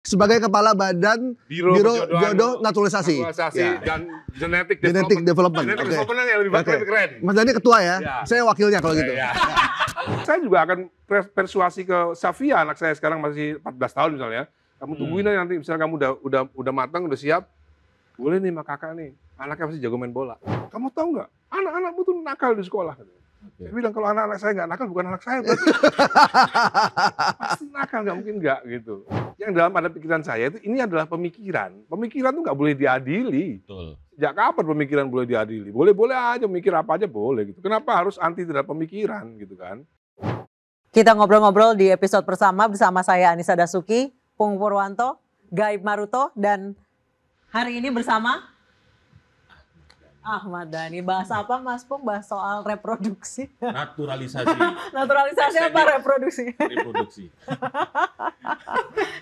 sebagai kepala badan Biro Jodoh Naturalisasi dan Genetic Development. Genetic Development yang lebih keren. Mas Dhani ketua ya, saya wakilnya kalau gitu. Saya juga akan persuasi ke Safia, anak saya sekarang masih 14 tahun misalnya. Kamu tungguin aja nanti, misalnya kamu udah matang, udah siap, boleh nih sama kakak nih, anaknya pasti jago main bola. Kamu tahu nggak, anak-anakmu tuh nakal di sekolah. Saya bilang kalau anak-anak saya nggak nakal, bukan anak saya. Pasti nakal, nggak mungkin nggak gitu. Yang dalam ada pikiran saya itu, ini adalah pemikiran. Pemikiran tuh nggak boleh diadili. Betul. Sejak kapan pemikiran boleh diadili? Boleh-boleh aja, mikir apa aja boleh gitu. Kenapa harus anti terhadap pemikiran gitu kan? Kita ngobrol-ngobrol di episode pertama bersama saya Anissa Dasuki, Pung Purwanto, Gaib Maruto, dan hari ini bersama Ahmad Dhani. Bahas apa Mas Pung? Bahas soal reproduksi. Naturalisasi. Naturalisasi apa reproduksi? Reproduksi.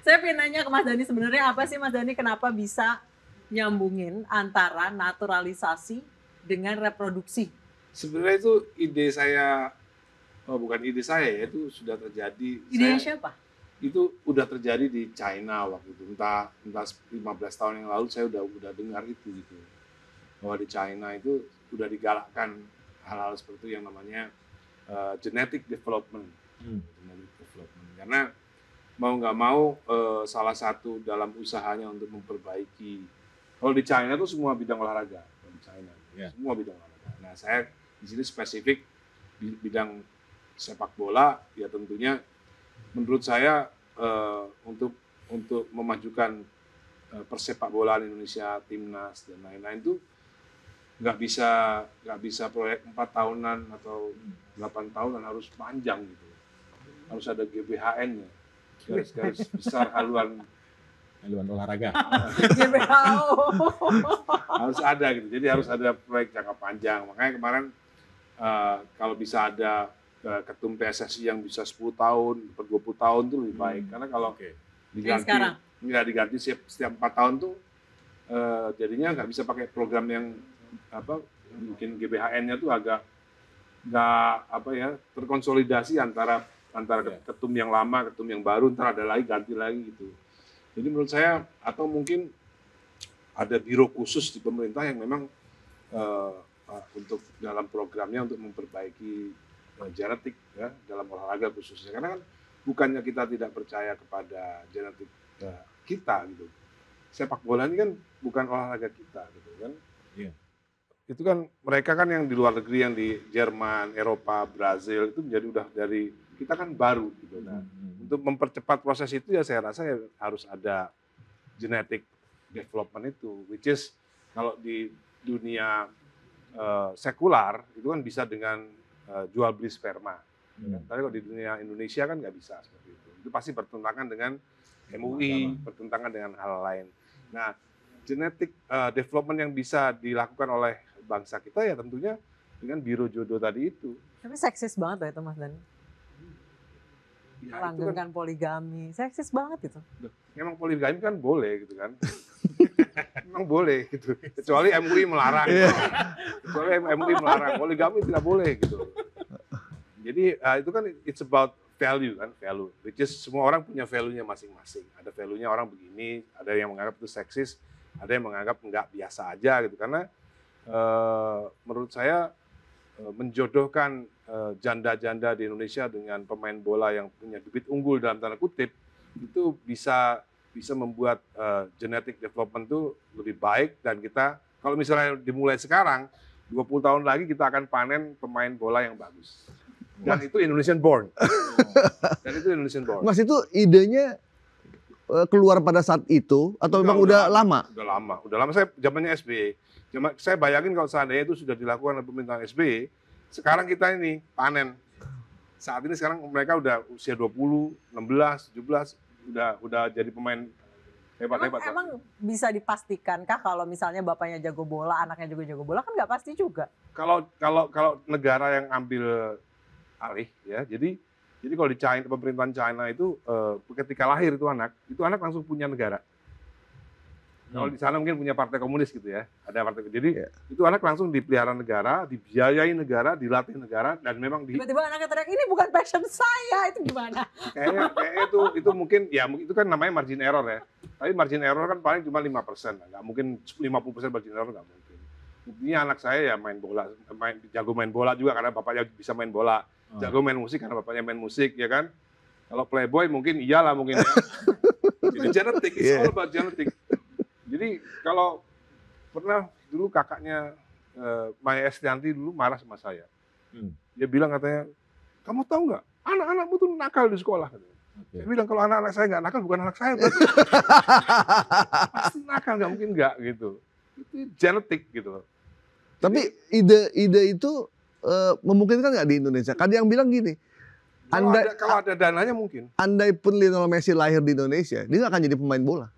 Saya pengen nanya ke Mas Dhani, sebenarnya apa sih Mas Dhani, kenapa bisa nyambungin antara naturalisasi dengan reproduksi? Sebenarnya itu ide saya, bukan ide saya ya, itu sudah terjadi. Idenya siapa? Itu udah terjadi di China waktu itu, entah 15 tahun yang lalu saya udah dengar itu gitu. Bahwa di China itu udah digalakkan hal-hal seperti itu yang namanya genetic development. Genetic development. Karena mau nggak mau salah satu dalam usahanya untuk memperbaiki. Kalau di China itu semua bidang olahraga. Kalau di China, semua bidang olahraga. Nah saya di sini spesifik di bidang sepak bola, ya tentunya menurut saya untuk memajukan persepak bolaan Indonesia, timnas dan lain-lain itu nggak bisa proyek 4 tahunan atau 8 tahunan, harus panjang gitu. Harus ada GBHN-nya, garis besar haluan olahraga. GBHO. Harus ada gitu. Jadi harus ada proyek jangka panjang. Makanya kemarin kalau bisa ada ketum PSSI yang bisa 10 tahun, per 20 tahun itu lebih baik. Karena kalau diganti setiap 4 tahun tuh jadinya nggak bisa pakai program yang mungkin GBHN-nya tuh agak nggak terkonsolidasi antara ketum yang lama, ketum yang baru, ntar ada lagi ganti lagi gitu. Jadi menurut saya, atau mungkin ada biro khusus di pemerintah yang memang untuk dalam programnya untuk memperbaiki genetik ya dalam olahraga khususnya. Karena kan bukannya kita tidak percaya kepada genetik kita gitu. Sepak bola ini kan bukan olahraga kita gitu kan. Iya. Itu kan mereka kan yang di luar negeri, yang di Jerman, Eropa, Brazil itu menjadi udah dari kita kan baru gitu. Nah, untuk mempercepat proses itu ya saya rasa ya harus ada genetic development itu, which is kalau di dunia sekular itu kan bisa dengan jual beli sperma. Tapi kalau di dunia Indonesia kan nggak bisa seperti itu. Itu pasti bertentangan dengan MUI, bertentangan dengan hal lain. Nah, genetic development yang bisa dilakukan oleh bangsa kita ya tentunya dengan biro jodoh tadi itu. Tapi seksis banget loh itu Mas Dhani. Ya, langgengkan poligami, seksis banget itu. Memang poligami kan boleh gitu kan. Memang boleh gitu. Kecuali MUI melarang. Kecuali MUI melarang, poligami tidak boleh gitu. Jadi itu kan it's about value kan, value. Which is semua orang punya value-nya masing-masing. Ada value-nya orang begini, ada yang menganggap itu seksis, ada yang menganggap enggak, biasa aja gitu. Karena menurut saya menjodohkan janda-janda di Indonesia dengan pemain bola yang punya bibit unggul dalam tanda kutip itu bisa membuat genetic development itu lebih baik, dan kita kalau misalnya dimulai sekarang 20 tahun lagi kita akan panen pemain bola yang bagus. Dan itu Indonesian born. Mas, itu idenya keluar pada saat itu atau memang udah lama? Udah lama. Saya zamannya SBY. Saya bayangin kalau seandainya itu sudah dilakukan oleh pemerintahan SBY, sekarang kita ini panen. Saat ini sekarang mereka udah usia 20, 16, 17, udah jadi pemain hebat-hebat. Emang bisa dipastikankah kalau misalnya bapaknya jago bola, anaknya juga jago bola, kan nggak pasti juga. Kalau negara yang ambil alih ya, jadi kalau di China, pemerintahan China itu ketika lahir itu anak langsung punya negara. Kalau di sana mungkin punya partai komunis gitu ya, ada partai. Jadi Iya. itu anak langsung dipelihara negara, dibiayai negara, dilatih negara, dan memang Tiba-tiba anaknya teriak, ini bukan passion saya, itu gimana? kayaknya itu mungkin ya itu kan namanya margin error ya. Tapi margin error kan paling cuma 5%, nggak mungkin 50% margin error nggak mungkin. Buktinya anak saya ya jago main bola juga karena bapaknya bisa main bola, jago main musik karena bapaknya main musik ya kan. Kalau playboy mungkin iyalah mungkin ya. Itu genetik, it's all about genetik. Jadi kalau pernah dulu kakaknya Maya Estianti dulu marah sama saya. Dia bilang katanya, kamu tahu nggak, anak-anakmu tuh nakal di sekolah. Saya bilang kalau anak-anak saya nggak nakal, bukan anak saya. Pasti nakal, nggak mungkin nggak gitu. Itu genetik gitu loh. Tapi ide itu memungkinkan nggak di Indonesia? Kan yang bilang gini, Kalau ada dananya mungkin. andai pun Lionel Messi lahir di Indonesia, dia nggak akan jadi pemain bola.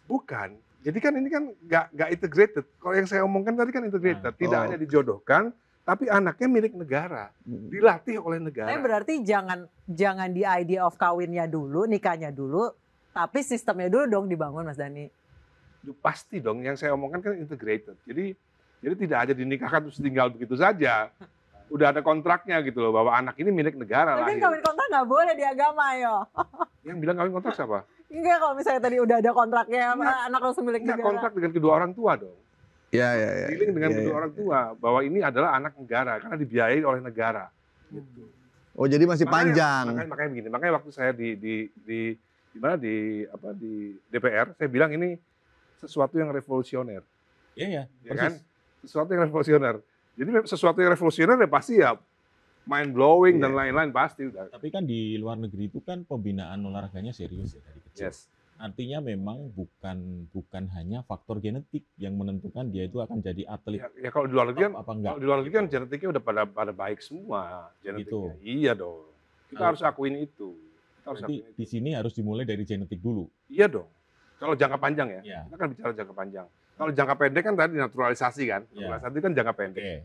Bukan. Jadi kan ini kan nggak integrated. Kalau yang saya omongkan tadi kan integrated. Tidak hanya dijodohkan, tapi anaknya milik negara. Dilatih oleh negara. Tapi berarti jangan di idea of kawinnya dulu, nikahnya dulu, tapi sistemnya dulu dong dibangun, Mas Dhani. Pasti dong, yang saya omongkan kan integrated. Jadi tidak aja dinikahkan terus tinggal begitu saja. Udah ada kontraknya gitu loh, bahwa anak ini milik negara Tapi lahir. kawin kontrak nggak boleh di agama, yo. Yang bilang kawin kontrak siapa? Enggak, kalau misalnya tadi udah ada kontraknya, anak langsung milik Enggak, negara. kontrak dengan kedua orang tua dong. Ya. Dealing dengan kedua orang tua, bahwa ini adalah anak negara, karena dibiayai oleh negara. Gitu. Oh jadi masih panjang. Makanya begini, makanya waktu saya di DPR, saya bilang ini sesuatu yang revolusioner. Iya, Ya kan? Sesuatu yang revolusioner. Jadi sesuatu yang revolusioner ya pasti ya mind blowing dan lain-lain pasti udah. Tapi kan di luar negeri itu kan pembinaan olahraganya serius ya dari kecil. Yes. Artinya memang bukan hanya faktor genetik yang menentukan dia itu akan jadi atlet. Ya kalau di luar negeri kan, Apa enggak? kalau di luar negeri kan genetiknya udah pada baik semua genetiknya. Gitu. Iya dong. Kita harus akuin itu. Kita harus Berarti akuin itu. di sini harus dimulai dari genetik dulu. Iya dong. Kalau jangka panjang ya, Iya. kita kan bicara jangka panjang. Kalau jangka pendek kan tadi naturalisasi kan. Iya. Naturalisasi kan jangka pendek. Oke.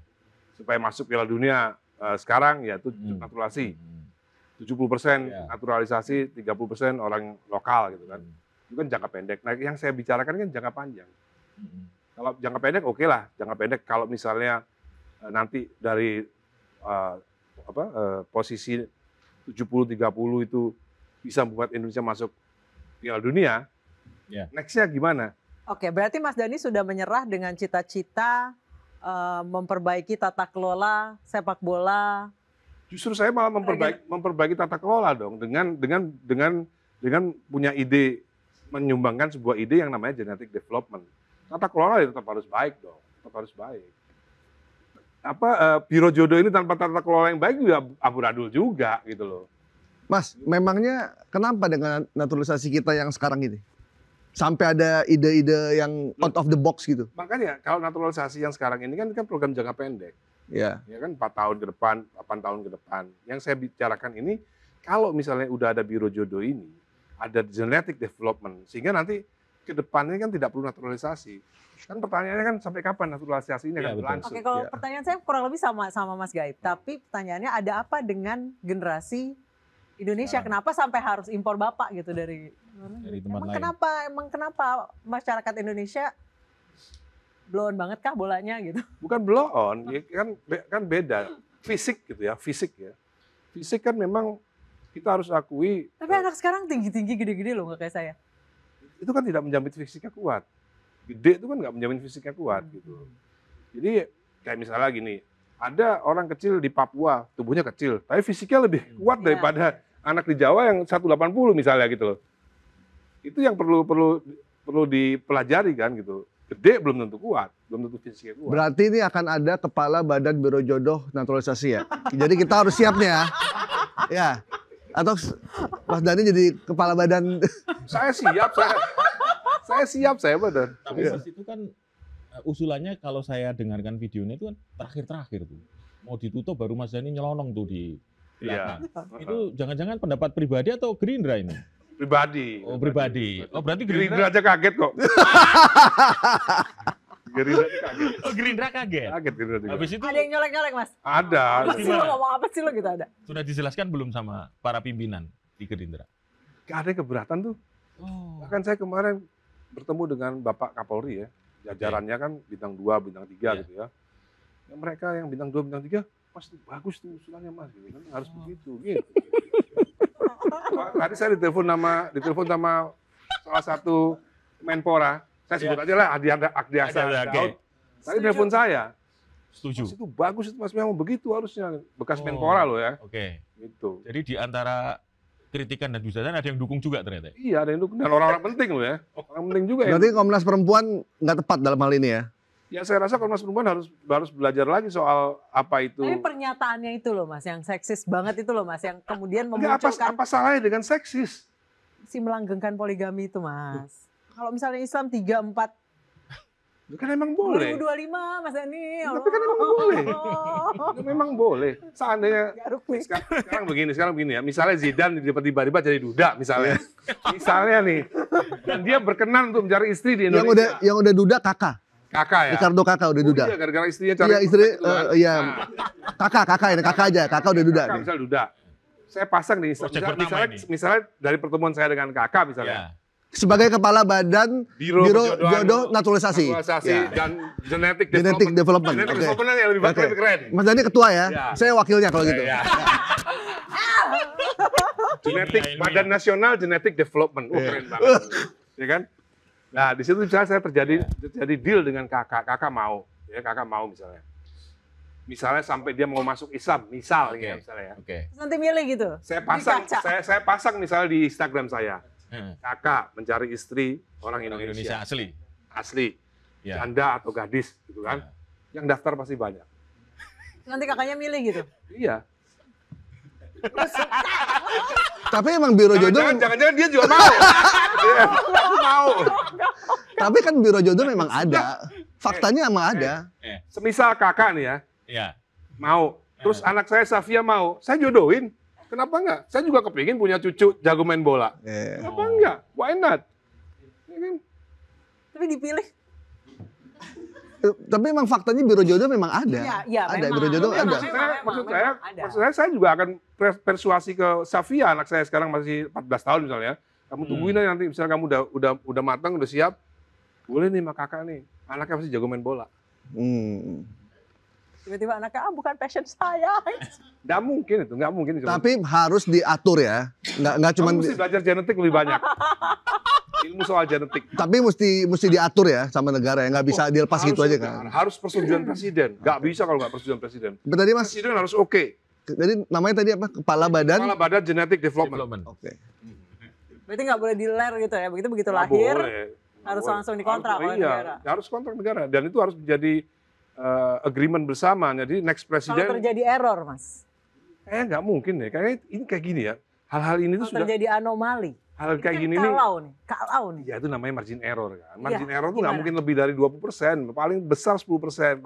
Supaya masuk Piala Dunia sekarang ya itu naturalisasi. 70% Iya. naturalisasi, 30% orang lokal gitu kan. Itu kan jangka pendek. Nah, yang saya bicarakan kan jangka panjang. Kalau jangka pendek oke lah, jangka pendek kalau misalnya nanti dari posisi 70-30 itu bisa membuat Indonesia masuk Piala Dunia. Ya. Next-nya gimana? Oke, berarti Mas Dhani sudah menyerah dengan cita-cita memperbaiki tata kelola sepak bola. Justru saya malah memperbaiki tata kelola dong dengan punya ide, menyumbangkan sebuah ide yang namanya genetic development. Tata kelola ya tetap harus baik dong, tetap harus baik. Biro jodoh ini tanpa tata kelola yang baik juga amburadul juga gitu loh. Mas, memangnya kenapa dengan naturalisasi kita yang sekarang ini? Sampai ada ide-ide yang out of the box gitu. Makanya kalau naturalisasi yang sekarang ini kan program jangka pendek. Ya. Ya kan 4 tahun ke depan, 8 tahun ke depan. Yang saya bicarakan ini kalau misalnya udah ada biro jodoh ini, ada genetic development sehingga nanti ke depannya kan tidak perlu naturalisasi. Kan pertanyaannya kan sampai kapan naturalisasi ini akan Iya, betul. berlangsung? Oke, kalau Ya. pertanyaan saya kurang lebih sama Mas Gaib, tapi pertanyaannya ada apa dengan generasi Indonesia? Kenapa sampai harus impor Bapak gitu dari tempat lain. Emang kenapa masyarakat Indonesia blow on banget kah bolanya gitu? Bukan blow on, ya kan beda. Fisik gitu ya, fisik ya. Fisik kan memang kita harus akui Tapi anak sekarang tinggi-tinggi gede-gede loh, nggak kayak saya. itu kan tidak menjamin fisiknya kuat. Gede itu kan nggak menjamin fisiknya kuat gitu. Jadi kayak misalnya gini, ada orang kecil di Papua, tubuhnya kecil, tapi fisiknya lebih kuat daripada anak di Jawa yang 180 misalnya gitu loh. Itu yang perlu dipelajari kan gitu. Gede belum tentu kuat, belum tentu fisiknya kuat. Berarti ini akan ada kepala badan biro jodoh naturalisasi ya. Jadi kita harus siap nih ya. Ya. Atau Mas Dhani jadi kepala badan. Saya siap, saya benar. Tapi Mas itu kan usulannya kalau saya dengarkan videonya itu kan terakhir-terakhir tuh. Mau ditutup baru Mas Dhani nyelonong tuh di belakang. Itu jangan-jangan pendapat pribadi atau Gerindra ini? Pribadi. Oh, pribadi. Oh, berarti Gerindra aja kaget kok. Gerindra aja kaget. Oh, Gerindra kaget. Kaget Gerindra juga. Habis itu Ada yang nyolek-nyolek, Mas? Ada. Apa sih lo ngomong apa sih lo gitu ada? sudah dijelaskan belum sama para pimpinan di Gerindra? Gak ada yang keberatan tuh. Oh. Bahkan saya kemarin bertemu dengan Bapak Kapolri ya, jajarannya kan bintang 2, bintang 3 Iya. gitu ya. Yang mereka yang bintang 2, bintang 3 pasti bagus tuh usulannya Mas, gitu kan harus begitu. Tadi saya ditelepon sama salah satu Menpora, saya sebut aja lah Agdiasa Daud. Tadi telepon saya. Setuju. Mas itu bagus itu Mas, memang begitu harusnya. Bekas Menpora loh ya. Oke. Gitu. Jadi di antara kritikan dan hujatan ada yang dukung juga ternyata. Iya, ada yang dukung. Dan orang-orang penting loh ya. Orang penting juga ya. Berarti Komnas Perempuan nggak tepat dalam hal ini ya? Ya saya rasa Komnas Perempuan harus belajar lagi soal apa itu. Tapi pernyataannya itu loh Mas, yang seksis banget itu loh Mas, yang kemudian Enggak, memunculkan apa salahnya dengan seksis? si melanggengkan poligami itu Mas. Kalau misalnya Islam 3, 4, Itu kan emang boleh. 2025 Mas Dani. Tapi kan emang boleh. Itu memang boleh. Seandainya Garuk nih. sekarang begini ya. Misalnya Zidane tiba-tiba jadi duda misalnya. Misalnya nih. Dan dia berkenan untuk mencari istri di Indonesia. Yang udah duda kakak. Kakak ya. Ricardo kakak udah duda. Iya, gara-gara istrinya cari Iya istri, itu kan. iya. Nah, Kakak ini kakak aja. Kakak udah duda kakak nih. misalnya duda. Saya pasang nih, Project pertama misalnya dari pertemuan saya dengan kakak misalnya. Ya. Sebagai kepala badan Biro Jodoh Naturalisasi. Ya. Dan Genetic Genetic Development. Genetic Oke. Development yang lebih Oke. keren. Mas Dani ketua ya. Ya. Saya wakilnya kalau gitu. Ya. Genetik Badan Nasional Genetic Development. Keren banget. Ya kan? Nah, di situ misalnya saya terjadi deal dengan kakak. Kakak mau, ya kakak mau misalnya. Misalnya sampai dia mau masuk Islam, misalnya Oke. misalnya ya. Oke. Terus nanti milih gitu. Saya pasang Di kaca. saya pasang misalnya di Instagram saya. Heeh. Kakak mencari istri orang Orang Indonesia. Indonesia asli. Asli. Ya. Janda atau gadis gitu kan. Ya. Yang daftar pasti banyak. Nanti kakaknya milih gitu. Iya. Tapi emang Biro Jodoh, Jangan-jangan dia juga mau. Iya, mau. tapi kan Biro Jodoh memang ada. Faktanya emang ada. Semisal kakak nih ya, Ya. mau. Terus anak saya Safia mau, saya jodohin. Kenapa enggak? Saya juga kepingin punya cucu jago main bola. Kenapa enggak? Why not? Ya kan? Tapi dipilih. Tapi emang faktanya Biro Jodoh memang ada. Iya, Ada memang. Biro Jodoh Memang, ada. memang. Maksud saya juga akan persuasi ke Safia, anak saya sekarang masih 14 tahun misalnya. Kamu tungguin aja nanti, misalnya kamu udah matang, udah siap. Boleh nih sama kakak nih, anaknya pasti jago main bola. Tiba-tiba anaknya, bukan passion saya. Nggak mungkin itu, nggak mungkin. Tapi harus diatur ya. Nggak cuma. Kamu mesti belajar genetik lebih banyak. Ilmu soal genetik. Tapi mesti diatur ya sama negara ya. Nggak bisa dilepas gitu aja kan. Harus persetujuan presiden. Nggak bisa kalau nggak persetujuan presiden. Tadi Mas, Presiden harus oke. jadi namanya tadi apa? Kepala Badan. Kepala Badan Genetic Development. Oke. Berarti nggak boleh diler gitu ya. Begitu Nggak lahir, boleh. harus Nggak langsung boleh. dikontrak oleh Iya, negara. harus kontrak negara. Dan itu harus menjadi agreement bersama. Jadi next Kalau presiden, terjadi error, Mas. kayaknya nggak mungkin deh. Kayaknya ini kayak gini ya. Hal-hal ini tuh Kalau sudah, terjadi anomali. hal Ini kayak kan gini nih. Kalau nih. Ya itu namanya margin error kan. Margin Iya, error tuh nggak gimana? mungkin lebih dari 20%, paling besar 10%,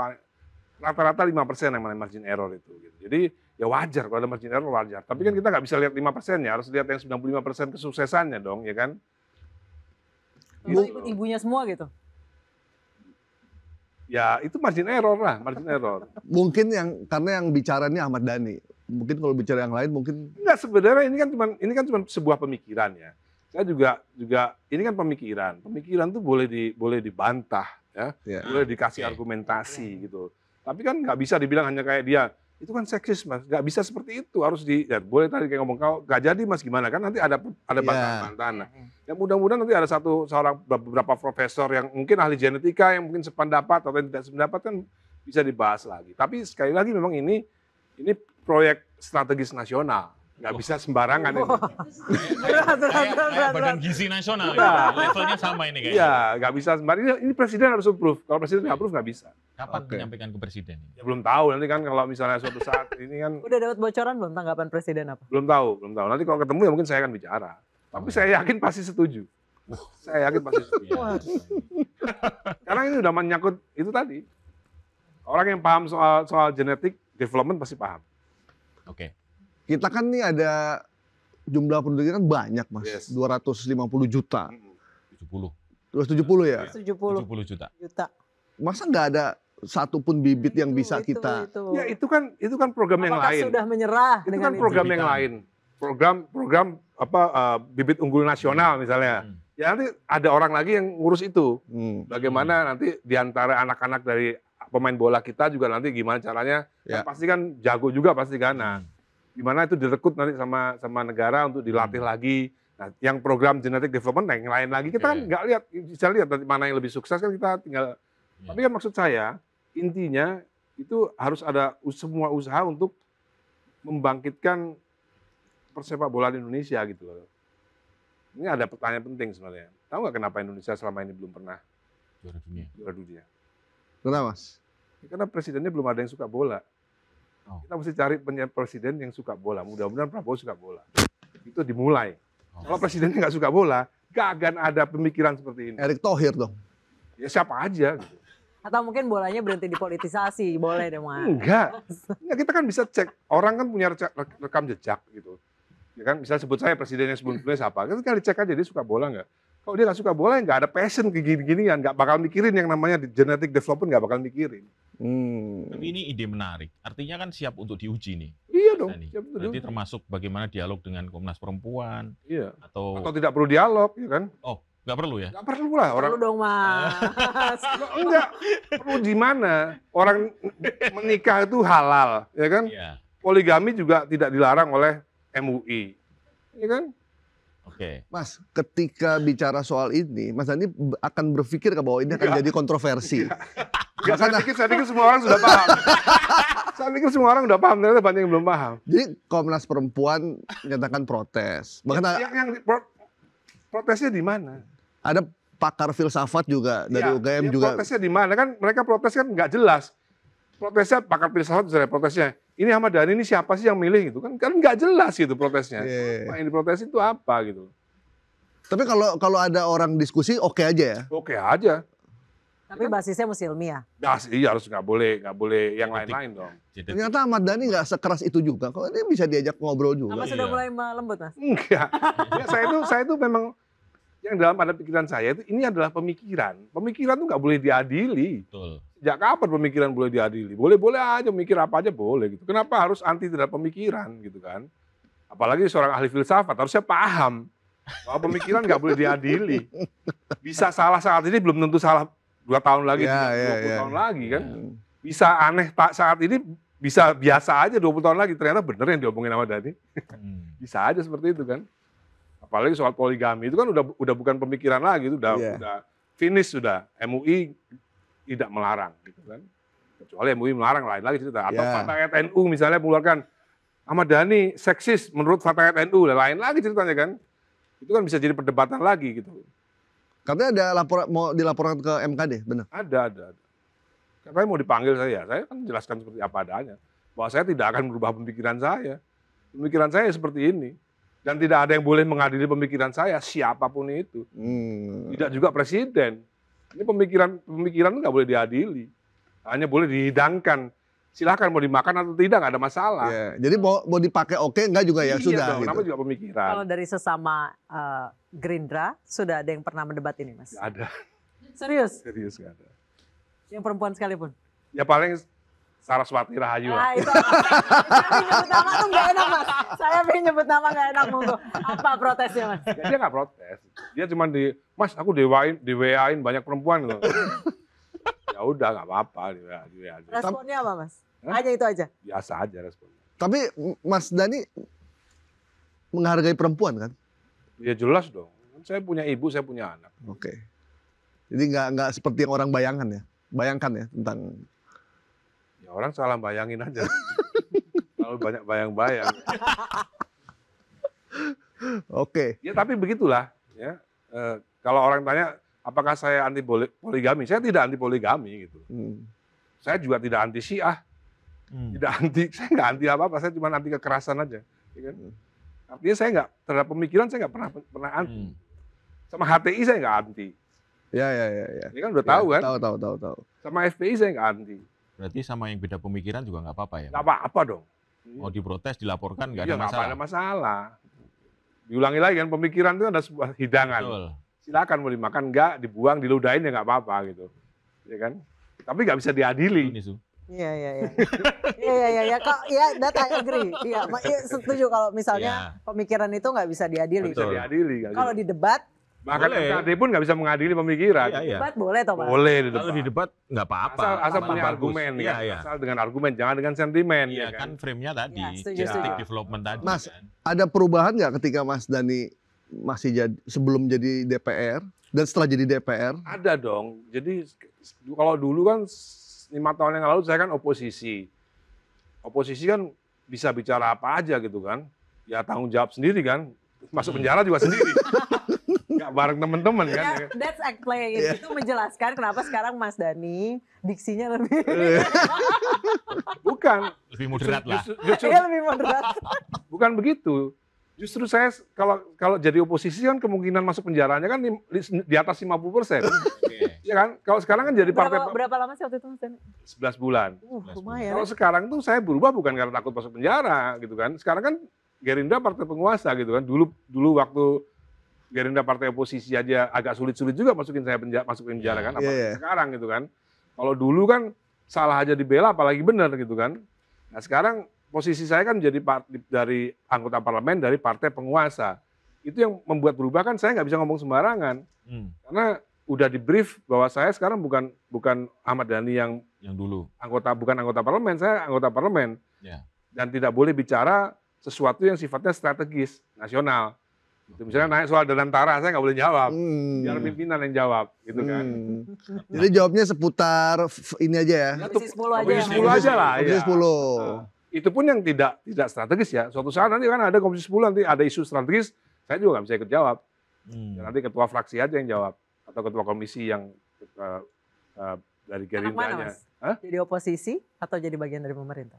rata-rata 5% yang namanya margin error itu. Gitu. Jadi ya wajar kalau ada margin error wajar. Tapi kan kita nggak bisa lihat 5%-nya, harus lihat yang 95% kesuksesannya dong, ya kan? Kalau ikut ibunya semua gitu. Ya itu margin error lah, margin error. Mungkin karena yang bicaranya Ahmad Dhani. Mungkin kalau bicara yang lain mungkin Enggak, sebenarnya ini kan cuma sebuah pemikiran ya. Saya juga ini kan pemikiran. Pemikiran tuh boleh dibantah ya. ya. Boleh dikasih argumentasi gitu. Tapi kan nggak bisa dibilang hanya kayak dia. Itu kan seksis Mas, nggak bisa seperti itu. Harus boleh tadi kayak ngomong kau nggak jadi Mas gimana kan nanti ada bantahan-bantahan. Ya mudah-mudahan nanti ada beberapa profesor yang mungkin ahli genetika yang mungkin sependapat atau yang tidak sependapat kan bisa dibahas lagi. Tapi sekali lagi memang ini proyek strategis nasional. Nggak bisa sembarangan ini. Kayak Badan Gizi Nasional. Iya. Levelnya sama ini kayaknya. Iya, nggak bisa sembarangan. Ini presiden harus approve. Kalau presiden nggak approve nggak bisa. Kapan menyampaikan ke presiden? Ya belum tahu. Nanti kan kalau misalnya suatu saat ini kan Udah dapat bocoran belum tanggapan presiden apa? belum tahu. Nanti kalau ketemu ya mungkin saya akan bicara. Tapi saya yakin pasti setuju. Saya yakin pasti setuju. Karena ini udah menyangkut itu tadi. Orang yang paham soal genetik development pasti paham. Oke. kita kan nih ada jumlah penduduk kan banyak Mas. Yes. 250 juta. 70. 270 ya? 70 70 juta. juta. Masa nggak ada satupun bibit yang bisa kita. Ya itu kan program yang Apakah lain. sudah menyerah Itu kan program yang lain. Program bibit unggul nasional misalnya. Ya nanti ada orang lagi yang ngurus itu. Hmm. Bagaimana nanti diantara anak-anak dari pemain bola kita juga nanti gimana caranya? Ya. Kan pasti kan jago juga pasti kan. Nah, gimana itu direkrut nanti sama negara untuk dilatih lagi. Nah, yang program genetic development yang lain lagi kita kan nggak lihat, bisa lihat nanti mana yang lebih sukses kan kita tinggal. Tapi kan maksud saya intinya itu harus ada semua usaha untuk membangkitkan persepak bola di Indonesia gitu loh. Ini ada pertanyaan penting sebenarnya. Tahu nggak kenapa Indonesia selama ini belum pernah juara dunia? Kenapa, Mas? Karena presidennya belum ada yang suka bola. Kita mesti cari presiden yang suka bola. Mudah-mudahan Prabowo suka bola. Itu dimulai. Kalau presidennya nggak suka bola, nggak akan ada pemikiran seperti ini. Erick Thohir dong. Ya siapa aja gitu. Atau mungkin bolanya berhenti dipolitisasi, boleh deh Mas. Enggak, kita kan bisa cek. Orang kan punya rekam jejak gitu. Ya kan, bisa sebut saya presidennya sebelumnya siapa. Kan dicek aja dia suka bola nggak. Kalau dia nggak suka bola, nggak ada passion kayak gini-ginian, nggak bakal mikirin yang namanya genetic development, nggak bakal mikirin. Tapi ini ide menarik. Artinya kan siap untuk diuji nih. Iya dong. Siap berarti termasuk bagaimana dialog dengan Komnas Perempuan. Iya. Atau tidak perlu dialog, ya kan? Oh, nggak perlu ya? Nggak perlu lah orang. Perlu dong Mas. Enggak. Perlu di mana? Orang menikah itu halal, ya kan? Iya. Poligami juga tidak dilarang oleh MUI, ya kan? Oke. Mas, ketika bicara soal ini, Mas Dhani akan berpikir bahwa ini akan jadi kontroversi. Enggak, saya pikir semua orang sudah paham. Saya pikir semua orang sudah paham, ternyata banyak yang belum paham. Jadi Komnas Perempuan menyatakan protes. Bahkan protesnya di mana? ada pakar filsafat juga dari UGM juga. Protesnya di mana? Kan mereka protes kan nggak jelas. Protesnya pakar filsafat misalnya protesnya. Ini Ahmad Dhani ini siapa sih yang milih gitu kan? Kan nggak jelas gitu protesnya. Apa yang diprotes itu apa gitu. Tapi kalau ada orang diskusi oke aja ya. Oke aja. Tapi basisnya mesti ilmiah. Iya harus nggak boleh yang lain-lain dong. Ternyata Ahmad Dhani nggak sekeras itu juga. Kok ini bisa diajak ngobrol juga. Apa sudah mulai melembut Mas? Enggak. Ya, saya itu memang yang dalam pada pikiran saya itu ini adalah pemikiran. Pemikiran itu nggak boleh diadili. Betul. Sejak kapan pemikiran boleh diadili? Boleh-boleh aja mikir apa aja boleh gitu. Kenapa harus anti terhadap pemikiran gitu kan? Apalagi seorang ahli filsafat harusnya paham bahwa pemikiran nggak boleh diadili. Bisa salah saat ini belum tentu salah 2 tahun lagi, 20 tahun lagi kan. Bisa aneh saat ini, bisa biasa aja 20 tahun lagi. Ternyata bener yang diomongin sama Dhani. Bisa aja seperti itu kan. Apalagi soal poligami itu kan udah bukan pemikiran lagi, itu udah finish sudah. MUI tidak melarang gitu kan. Kecuali MUI melarang lain lagi cerita. Atau Fatayat NU misalnya mengeluarkan Ahmad Dhani seksis menurut Fatayat NU, lain lagi ceritanya kan. Itu kan bisa jadi perdebatan lagi gitu. Katanya ada laporan mau dilaporkan ke MKD, benar? Ada. Katanya mau dipanggil saya kan jelaskan seperti apa adanya. Bahwa saya tidak akan merubah pemikiran saya. Pemikiran saya seperti ini. Dan tidak ada yang boleh mengadili pemikiran saya, siapapun itu. Tidak juga presiden. Ini pemikiran itu nggak boleh diadili. Hanya boleh dihidangkan. Silakan mau dimakan atau tidak, nggak ada masalah. Jadi mau dipakai oke, enggak juga ya, sudah. Dong, gitu. Namanya juga pemikiran. Kalau dari sesama Gerindra, sudah ada yang pernah mendebat ini Mas? Nggak ada. Serius? Serius nggak ada. Yang perempuan sekalipun? Ya paling Saraswati Rahayu lah. Itu. Saya nyebut nama tuh nggak enak Mas. Saya pengen nyebut nama nggak enak monggo. Apa protesnya Mas? Ya, dia nggak protes. Dia cuma Mas aku di WA-in banyak perempuan loh. Ya udah nggak apa-apa di WA aja. Responnya apa Mas? Hanya itu aja? Biasa aja responnya. Tapi Mas Dhani menghargai perempuan kan? Ya jelas dong. Saya punya ibu, saya punya anak. Oke. Jadi nggak seperti yang orang bayangkan ya tentang. Ya orang salah bayangin aja. Kalau banyak bayang-bayang. Oke. Ya tapi begitulah. Ya. Kalau orang tanya, apakah saya anti poligami? Saya tidak anti poligami gitu. Saya juga tidak anti Syiah. Saya nggak anti apa-apa. Saya cuma anti kekerasan aja. Ya kan? Artinya saya nggak terhadap pemikiran saya nggak pernah anti. Sama HTI saya nggak anti. Ya. Ini kan udah tahu kan? Tahu. Sama FPI saya nggak anti. Berarti sama yang beda pemikiran juga nggak apa-apa ya? Nggak apa-apa dong. Mau diprotes, dilaporkan nggak Iya, ada masalah. nggak ada masalah. Diulangi lagi kan, pemikiran itu ada sebuah hidangan. Betul. Silakan mau dimakan nggak, dibuang, diludahin ya nggak apa-apa gitu. Ya kan? Tapi nggak bisa diadili. Ini Su. Iya. Kok ya data agree. Iya, setuju kalau misalnya pemikiran itu nggak bisa diadili. Nggak bisa diadili. Kalau di debat Bahkan Boleh. MKD pun nggak bisa mengadili pemikiran. Iya. Debat boleh toh Mas? Boleh di Kalau debat. di debat nggak apa-apa. Asal Malah punya bagus. argumen, Iya, ya. iya. Asal dengan argumen, jangan dengan sentimen. Iya ya kan frame-nya tadi, Ya, setuju, justice setuju. development tadi Mas, kan. Ada perubahan nggak ketika Mas Dani masih jadi sebelum jadi DPR dan setelah jadi DPR? Ada dong. Jadi kalau dulu kan 5 tahun yang lalu saya kan oposisi. Oposisi kan bisa bicara apa aja gitu kan. Ya tanggung jawab sendiri kan. Masuk penjara juga sendiri. Nggak bareng teman-teman kan. Ya, that's explain. Itu menjelaskan kenapa sekarang Mas Dani diksinya lebih Bukan. Lebih moderat lah. Justru ya, lebih moderat. bukan begitu. Justru saya kalau jadi oposisi kan kemungkinan masuk penjaranya kan di atas 50%. Oke. Ya kan? Kalau sekarang kan jadi partai Berapa lama sih waktu itu Mas Dani? 11 bulan. Lumayan. Kalau sekarang tuh saya berubah bukan karena takut masuk penjara gitu kan. Sekarang kan Gerindra partai penguasa gitu kan. Dulu waktu Gerindra partai oposisi aja agak sulit-sulit juga masukin penjara kan. Apalagi Iya. sekarang gitu kan. Kalau dulu kan salah aja dibela apalagi benar gitu kan. Nah sekarang posisi saya kan jadi dari anggota parlemen dari partai penguasa. Itu yang membuat berubah kan saya nggak bisa ngomong sembarangan. Karena udah di brief bahwa saya sekarang bukan Ahmad Dhani yang Yang dulu. bukan anggota parlemen, saya anggota parlemen. Ya. Dan tidak boleh bicara sesuatu yang sifatnya strategis, nasional. Gitu. Misalnya naik soal Danantara, saya nggak boleh jawab. Biar pimpinan yang jawab, gitu kan. Jadi jawabnya seputar ini aja ya. Komisi 10 aja. Komisi yang 10 aja lah. Komisi iya. 10. Nah, itu pun yang tidak strategis ya. Suatu saat nanti kan ada Komisi 10, nanti ada isu strategis, saya juga nggak bisa ikut jawab. Ya, nanti ketua fraksi aja yang jawab. Atau ketua komisi yang dari Anak mana Gerindanya. Mas? Jadi oposisi atau jadi bagian dari pemerintah?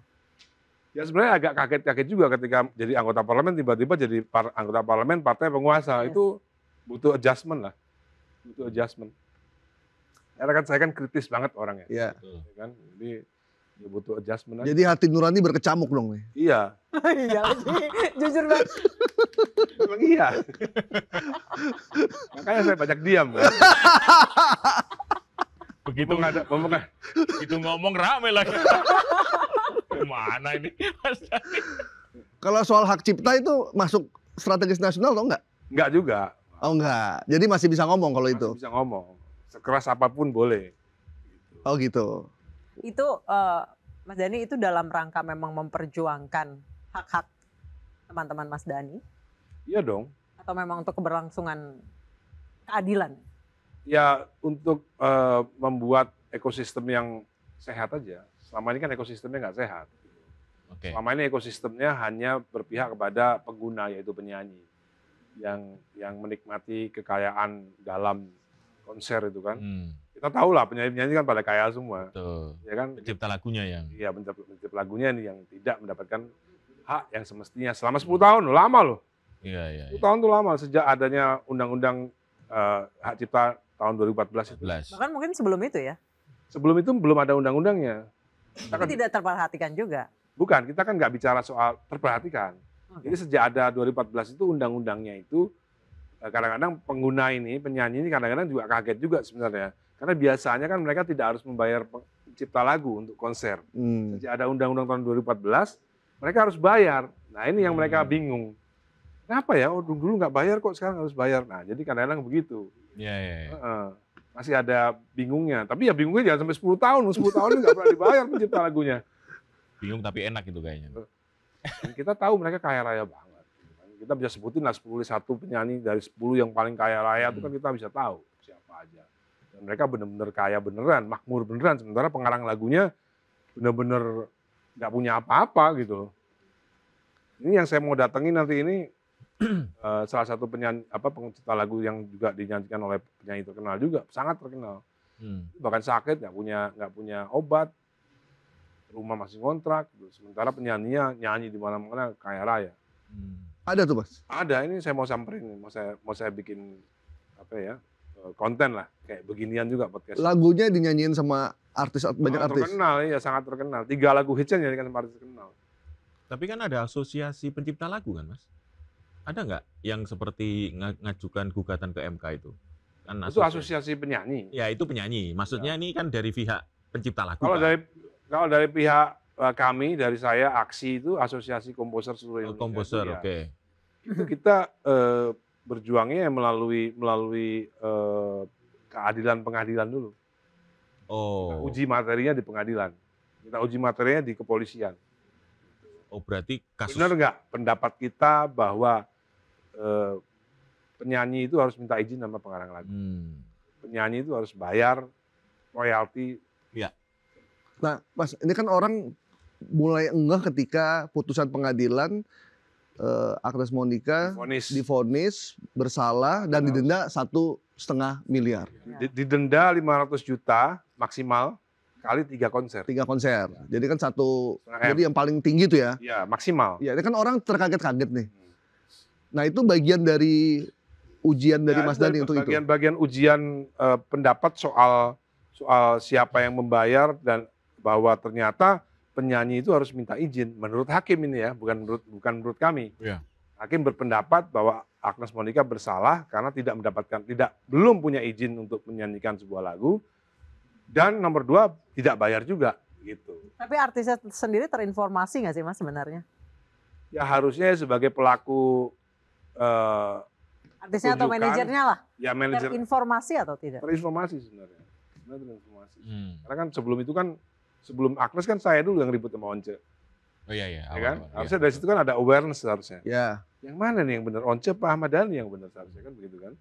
Ya sebenarnya agak kaget-kaget juga ketika jadi anggota parlemen tiba-tiba jadi anggota parlemen partai penguasa. Yes. Itu butuh adjustment lah. Butuh adjustment. Karena kan saya kan kritis banget orangnya. Ya. Betul. Ya kan? Jadi ya butuh adjustment aja. Jadi hati nurani berkecamuk dong nih. Iya. Iya lagi. Jujur banget. Memang iya. Makanya saya banyak diam. Kan? Begitu begitu ngomong rame lagi. Gimana ini? Mas Dani? Kalau soal hak cipta itu masuk strategis nasional atau enggak? Enggak juga. Oh enggak. Jadi masih bisa ngomong kalau itu. Masih bisa ngomong. Sekeras apapun boleh. Oh gitu. Itu Mas Dani itu dalam rangka memang memperjuangkan hak-hak teman-teman Mas Dani Iya dong. atau memang untuk keberlangsungan keadilan? Ya untuk membuat ekosistem yang sehat aja. Selama ini kan ekosistemnya nggak sehat. Oke. Selama ini ekosistemnya hanya berpihak kepada pengguna yaitu penyanyi yang menikmati kekayaan dalam konser itu kan. Kita tahu lah penyanyi-penyanyi kan pada kaya semua, Betul. ya kan? Pencipta lagunya yang. Iya pencipta lagunya nih yang tidak mendapatkan hak yang semestinya selama 10 tahun, loh, lama loh. Iya. 10 tahun tuh lama sejak adanya undang-undang hak cipta tahun 2014 itu. 11. Bahkan mungkin sebelum itu ya. Sebelum itu belum ada undang-undangnya. Kita Tapi kan- tidak terperhatikan juga. Bukan, kita kan nggak bicara soal terperhatikan. Oke. Jadi sejak ada 2014 itu undang-undangnya itu kadang-kadang pengguna ini, penyanyi ini kadang-kadang juga kaget juga sebenarnya. Karena biasanya kan mereka tidak harus membayar pencipta lagu untuk konser. Sejak ada undang-undang tahun 2014, mereka harus bayar. Nah ini yang mereka bingung. Kenapa ya? Oh dulu nggak bayar kok sekarang harus bayar. Nah jadi kadang-kadang begitu. Iya. Heeh. Masih ada bingungnya. Tapi ya bingungnya jangan sampai 10 tahun. 10 tahun ini nggak pernah dibayar pencipta lagunya. Bingung tapi enak itu kayaknya. Dan kita tahu mereka kaya raya banget. Kita bisa sebutin lah 10 satu penyanyi dari 10 yang paling kaya raya itu kan kita bisa tahu siapa aja. Dan mereka benar-benar kaya beneran, makmur beneran. Sementara pengarang lagunya benar-benar nggak punya apa-apa gitu. Ini yang saya mau datengin nanti ini salah satu penyanyi pencipta lagu yang juga dinyanyikan oleh penyanyi terkenal juga, sangat terkenal. Bahkan sakit nggak punya obat, rumah masih ngontrak. Sementara penyanyinya nyanyi di mana-mana kaya raya. Ada tuh Mas. Ada, ini saya mau samperin, mau saya bikin konten lah kayak beginian juga podcast. Lagunya dinyanyiin sama banyak Sangat artis. terkenal, ya sangat terkenal. 3 lagu hitsnya dinyanyikan sama artis terkenal. Tapi kan ada asosiasi pencipta lagu kan, Mas? Ada nggak yang seperti ngajukan gugatan ke MK itu? Kan Itu asosiasi penyanyi. Ya itu penyanyi. Maksudnya ini kan dari pihak pencipta lagu. Kalau kan? dari pihak kami, dari saya, AKSI itu Asosiasi Komposer Seluruh Indonesia. Komposer, itu ya. oke. Itu kita berjuangnya melalui keadilan pengadilan dulu. Oh. Uji materinya di pengadilan. Kita uji materinya di kepolisian. Oh, berarti kasus Benar nggak pendapat kita bahwa penyanyi itu harus minta izin sama pengarang lagu? Penyanyi itu harus bayar royalti. Nah, Mas, ini kan orang mulai enggah ketika putusan pengadilan Agnes Monica divonis bersalah dan didenda 1,5 miliar. Didenda 500 juta maksimal kali 3 konser. 3 konser. Jadi kan M. jadi yang paling tinggi itu ya. Iya, maksimal. Ya, ini kan orang terkaget-kaget nih. Nah, itu bagian dari ujian dari Mas Dhani untuk itu. Bagian ujian pendapat soal siapa yang membayar dan bahwa ternyata penyanyi itu harus minta izin menurut hakim ini ya, bukan menurut kami. Iya. Hakim berpendapat bahwa Agnes Monica bersalah karena belum punya izin untuk menyanyikan sebuah lagu, dan nomor 2 tidak bayar juga gitu. Tapi artisnya sendiri terinformasi nggak sih Mas sebenarnya? Ya harusnya sebagai pelaku Artisnya atau manajernya lah? Ya manajer. Terinformasi atau tidak? Terinformasi sebenarnya. Terinformasi. Karena kan sebelum Agnes kan saya dulu yang ribut sama Once. Oh iya. Ya kan? Harusnya dari situ kan ada awareness harusnya. Ya. Yang mana nih yang benar? Once apa Ahmad Dhani yang benar seharusnya kan begitu kan?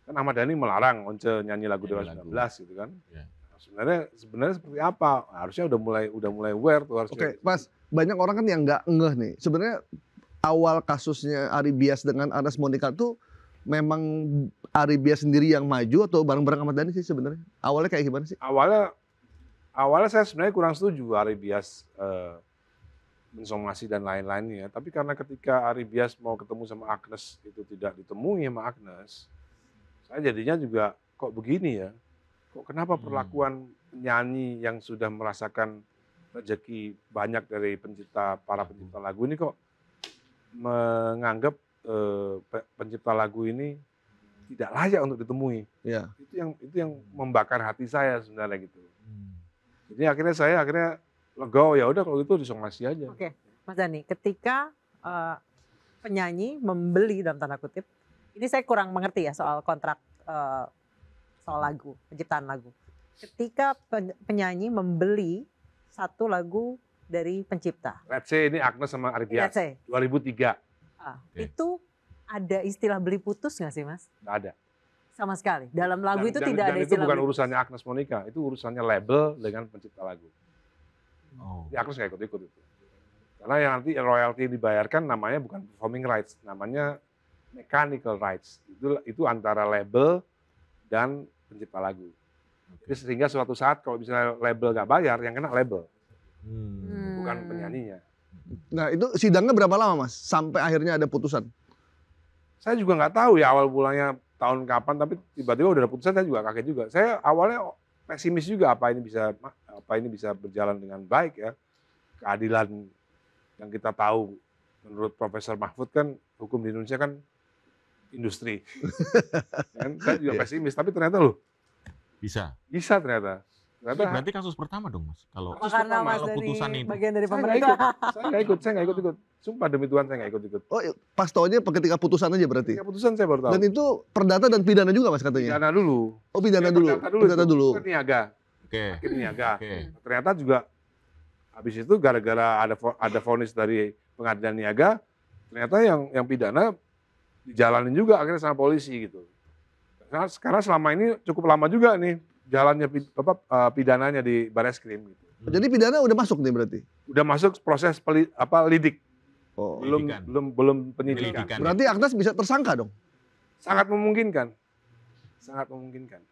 Kan Ahmad Dhani melarang Once nyanyi lagu Dewa 19 gitu kan? Ya. Sebenarnya seperti apa? Harusnya udah mulai aware tuh harusnya. Oke, Mas, banyak orang kan yang nggak ngeh nih. Sebenarnya awal kasusnya Ari Bias dengan Agnes Monica tuh memang Ari Bias sendiri yang maju atau bareng-bareng Ahmad Dhani sih sebenarnya? Awalnya kayak gimana sih? Awalnya saya sebenarnya kurang setuju Ari Bias mensomasi dan lain-lainnya. Tapi karena ketika Ari Bias mau ketemu sama Agnes itu tidak ditemui sama Agnes, saya jadinya juga kok begini ya? Kok kenapa perlakuan penyanyi yang sudah merasakan rezeki banyak dari para pencipta lagu ini kok menganggap pencipta lagu ini tidak layak untuk ditemui? Ya. Itu yang membakar hati saya sebenarnya gitu. Jadi akhirnya saya lega, ya udah kalau gitu disomasi aja. Oke, Mas Dhani, ketika penyanyi membeli dalam tanda kutip, ini saya kurang mengerti ya soal kontrak soal lagu, penciptaan lagu. Ketika penyanyi membeli satu lagu dari pencipta. Let's say ini Agnes sama Ari Bias, 2003. Itu ada istilah beli putus nggak sih Mas? Nggak ada. Sama sekali. Dalam lagu itu tidak ada itu istilah bukan urusannya Agnes Monica, itu urusannya label dengan pencipta lagu. Jadi Agnes nggak ikut-ikut itu. Karena yang nanti royalti dibayarkan namanya bukan performing rights, namanya mechanical rights. Itu antara label dan pencipta lagu. Jadi sehingga suatu saat kalau misalnya label nggak bayar, yang kena label, bukan penyanyinya. Nah, itu sidangnya berapa lama, Mas? Sampai akhirnya ada putusan? Saya juga nggak tahu ya awal mulanya tahun kapan, tapi tiba-tiba udah ada putusan, saya juga kaget juga. Saya awalnya pesimis juga apa ini bisa berjalan dengan baik ya. Keadilan yang kita tahu menurut Profesor Mahfud kan hukum di Indonesia kan industri. Saya juga pesimis, tapi ternyata loh bisa ternyata. Berarti kasus pertama dong Mas. Kalau putusan itu bagian dari pemerintah. Saya nggak ikut. Sumpah demi Tuhan saya nggak ikut. Oh, pas taunya ketika putusan aja berarti? Ketika putusan saya baru tahu. Dan itu perdata dan pidana juga Mas katanya? Pidana dulu. Oh, pidana dulu. Niaga. Oke. Niaga. Ternyata juga habis itu gara-gara ada vonis dari pengadilan niaga, ternyata yang pidana dijalanin juga akhirnya sama polisi gitu. Karena selama ini cukup lama juga nih jalannya pidananya di Bareskrim gitu. Jadi pidana udah masuk nih berarti? Udah masuk proses lidik. Oh. Belum penyidikan. Berarti Agnes bisa tersangka dong? Sangat memungkinkan.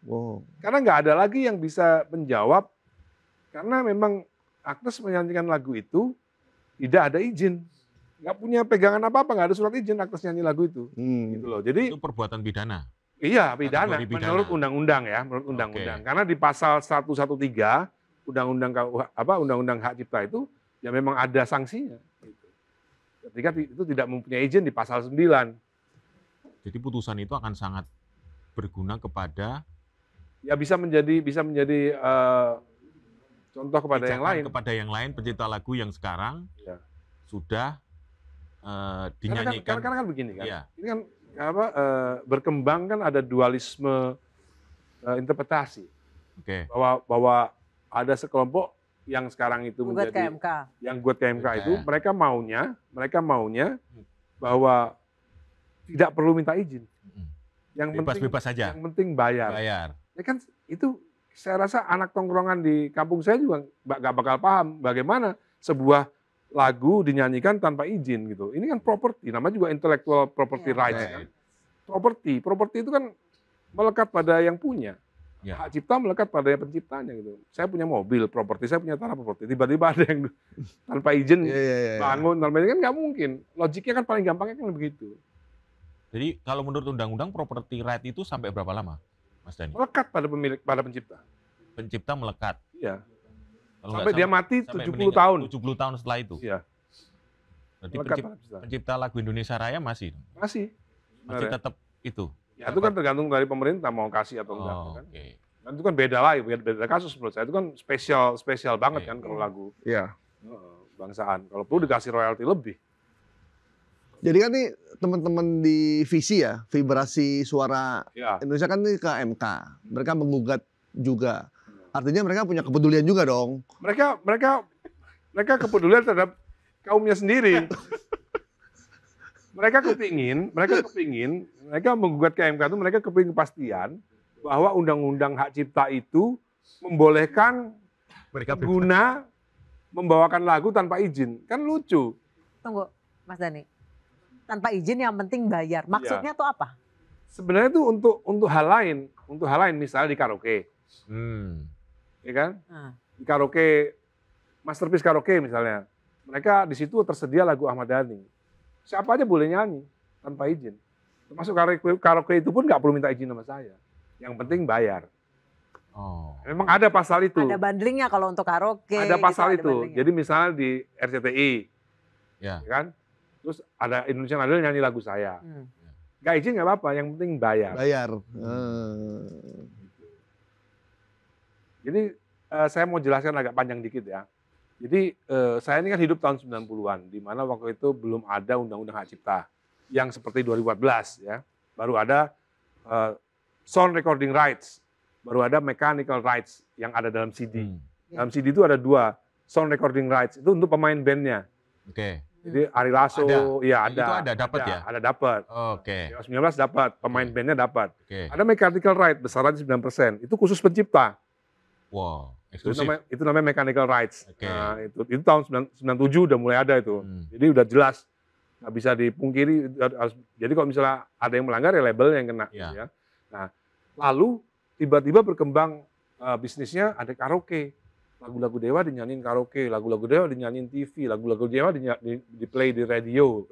Wow. Karena nggak ada lagi yang bisa menjawab karena memang Agnes menyanyikan lagu itu tidak ada izin. Nggak punya pegangan apa-apa, nggak ada surat izin Agnes nyanyi lagu itu. Gitu loh. Jadi itu perbuatan pidana. Iya, pidana menurut undang-undang ya, menurut undang-undang. Karena di pasal 113 Undang-Undang Hak Cipta itu ya memang ada sanksinya. Gitu. Ketika itu tidak mempunyai izin di pasal 9. Jadi putusan itu akan sangat berguna kepada ya bisa menjadi contoh kepada yang lain. Kepada yang lain pencipta lagu yang sekarang sudah dinyanyikan. Karena kan begini kan. Iya. Ini kan berkembang kan ada dualisme interpretasi. Oke. Bahwa ada sekelompok yang sekarang itu Gugat menjadi KMK. yang gugat KMK itu Ya. mereka maunya bahwa tidak perlu minta izin. Yang penting Bebas-bebas saja. yang penting bayar. Bayar. Ya kan itu saya rasa anak tongkrongan di kampung saya juga nggak bakal paham bagaimana sebuah lagu dinyanyikan tanpa izin gitu. Ini kan properti, namanya juga intellectual property Iya. rights. Kan? Properti itu kan melekat pada yang punya. Ya. Hak cipta melekat pada yang penciptanya gitu. Saya punya mobil properti, saya punya tanah properti. Tiba-tiba ada yang tanpa izin Iya. bangun, tanpa izin kan nggak mungkin. Logiknya kan paling gampangnya kan begitu. Jadi kalau menurut undang-undang property right itu sampai berapa lama, Mas Dhani? Melekat pada pemilik, pada pencipta. Pencipta melekat. Iya. Kalau Sampai nggak dia mati sampai 70 meninggal, tahun. 70 tahun setelah itu. Iya. Berarti Melekat pada pencipta. pencipta lagu Indonesia Raya masih Masih. masih Sebenarnya. tetap itu. Ya itu kan tergantung dari pemerintah mau kasih atau enggak. Oh, Kan? oke. Dan itu kan beda lah, beda kasus menurut saya. Itu kan spesial banget Oke. kan kalau lagu Iya. bangsaan. Kalau perlu dikasih royalti lebih. Jadi kan nih teman-teman di Visi ya, vibrasi suara Ya. Indonesia kan nih ke MK. Mereka menggugat juga. Artinya mereka punya kepedulian juga dong. Mereka kepedulian terhadap kaumnya sendiri. mereka menggugat ke MK itu mereka kepingin kepastian bahwa undang-undang hak cipta itu membolehkan pengguna membawakan lagu tanpa izin. Kan lucu. Tunggu, Mas Dhani. Tanpa izin yang penting bayar. Maksudnya tuh apa? Sebenarnya itu untuk hal lain, misalnya di karaoke, ya kan? Di karaoke, Masterpiece Karaoke misalnya, mereka di situ tersedia lagu Ahmad Dhani. Siapa aja boleh nyanyi tanpa izin. Termasuk karaoke itu pun nggak perlu minta izin sama saya. Yang penting bayar. Oh. Memang ada pasal itu. Ada bundlingnya kalau untuk karaoke. Ada pasal gitu, ada itu. bundlingnya. Jadi misalnya di RCTI, Ya. kan? Terus ada Indonesian Idol nyanyi lagu saya. Nggak izin nggak apa-apa, yang penting bayar. Bayar. Jadi saya mau jelaskan agak panjang dikit ya. Jadi saya ini kan hidup tahun 90-an, di mana waktu itu belum ada undang-undang hak cipta yang seperti 2014 ya. Baru ada sound recording rights, baru ada mechanical rights yang ada dalam CD. Dalam CD itu ada 2, sound recording rights itu untuk pemain bandnya. Oke. Jadi Ari Lasso, iya ada. Itu ada, dapat ya? Ada dapat. Oke. 19 dapat, pemain bandnya dapat. Oke. Ada mechanical right besarannya 9%. Itu khusus pencipta. Wow, Itu eksklusif. namanya mechanical rights. Oke. Nah, itu tahun 97 udah mulai ada itu. Jadi udah jelas, nggak bisa dipungkiri. Jadi kalau misalnya ada yang melanggar ya label yang kena. Ya. Gitu ya. Nah, lalu tiba-tiba berkembang bisnisnya ada karaoke. Lagu-lagu Dewa dinyanyiin karaoke, lagu-lagu Dewa dinyanyiin TV, lagu-lagu Dewa di play di radio,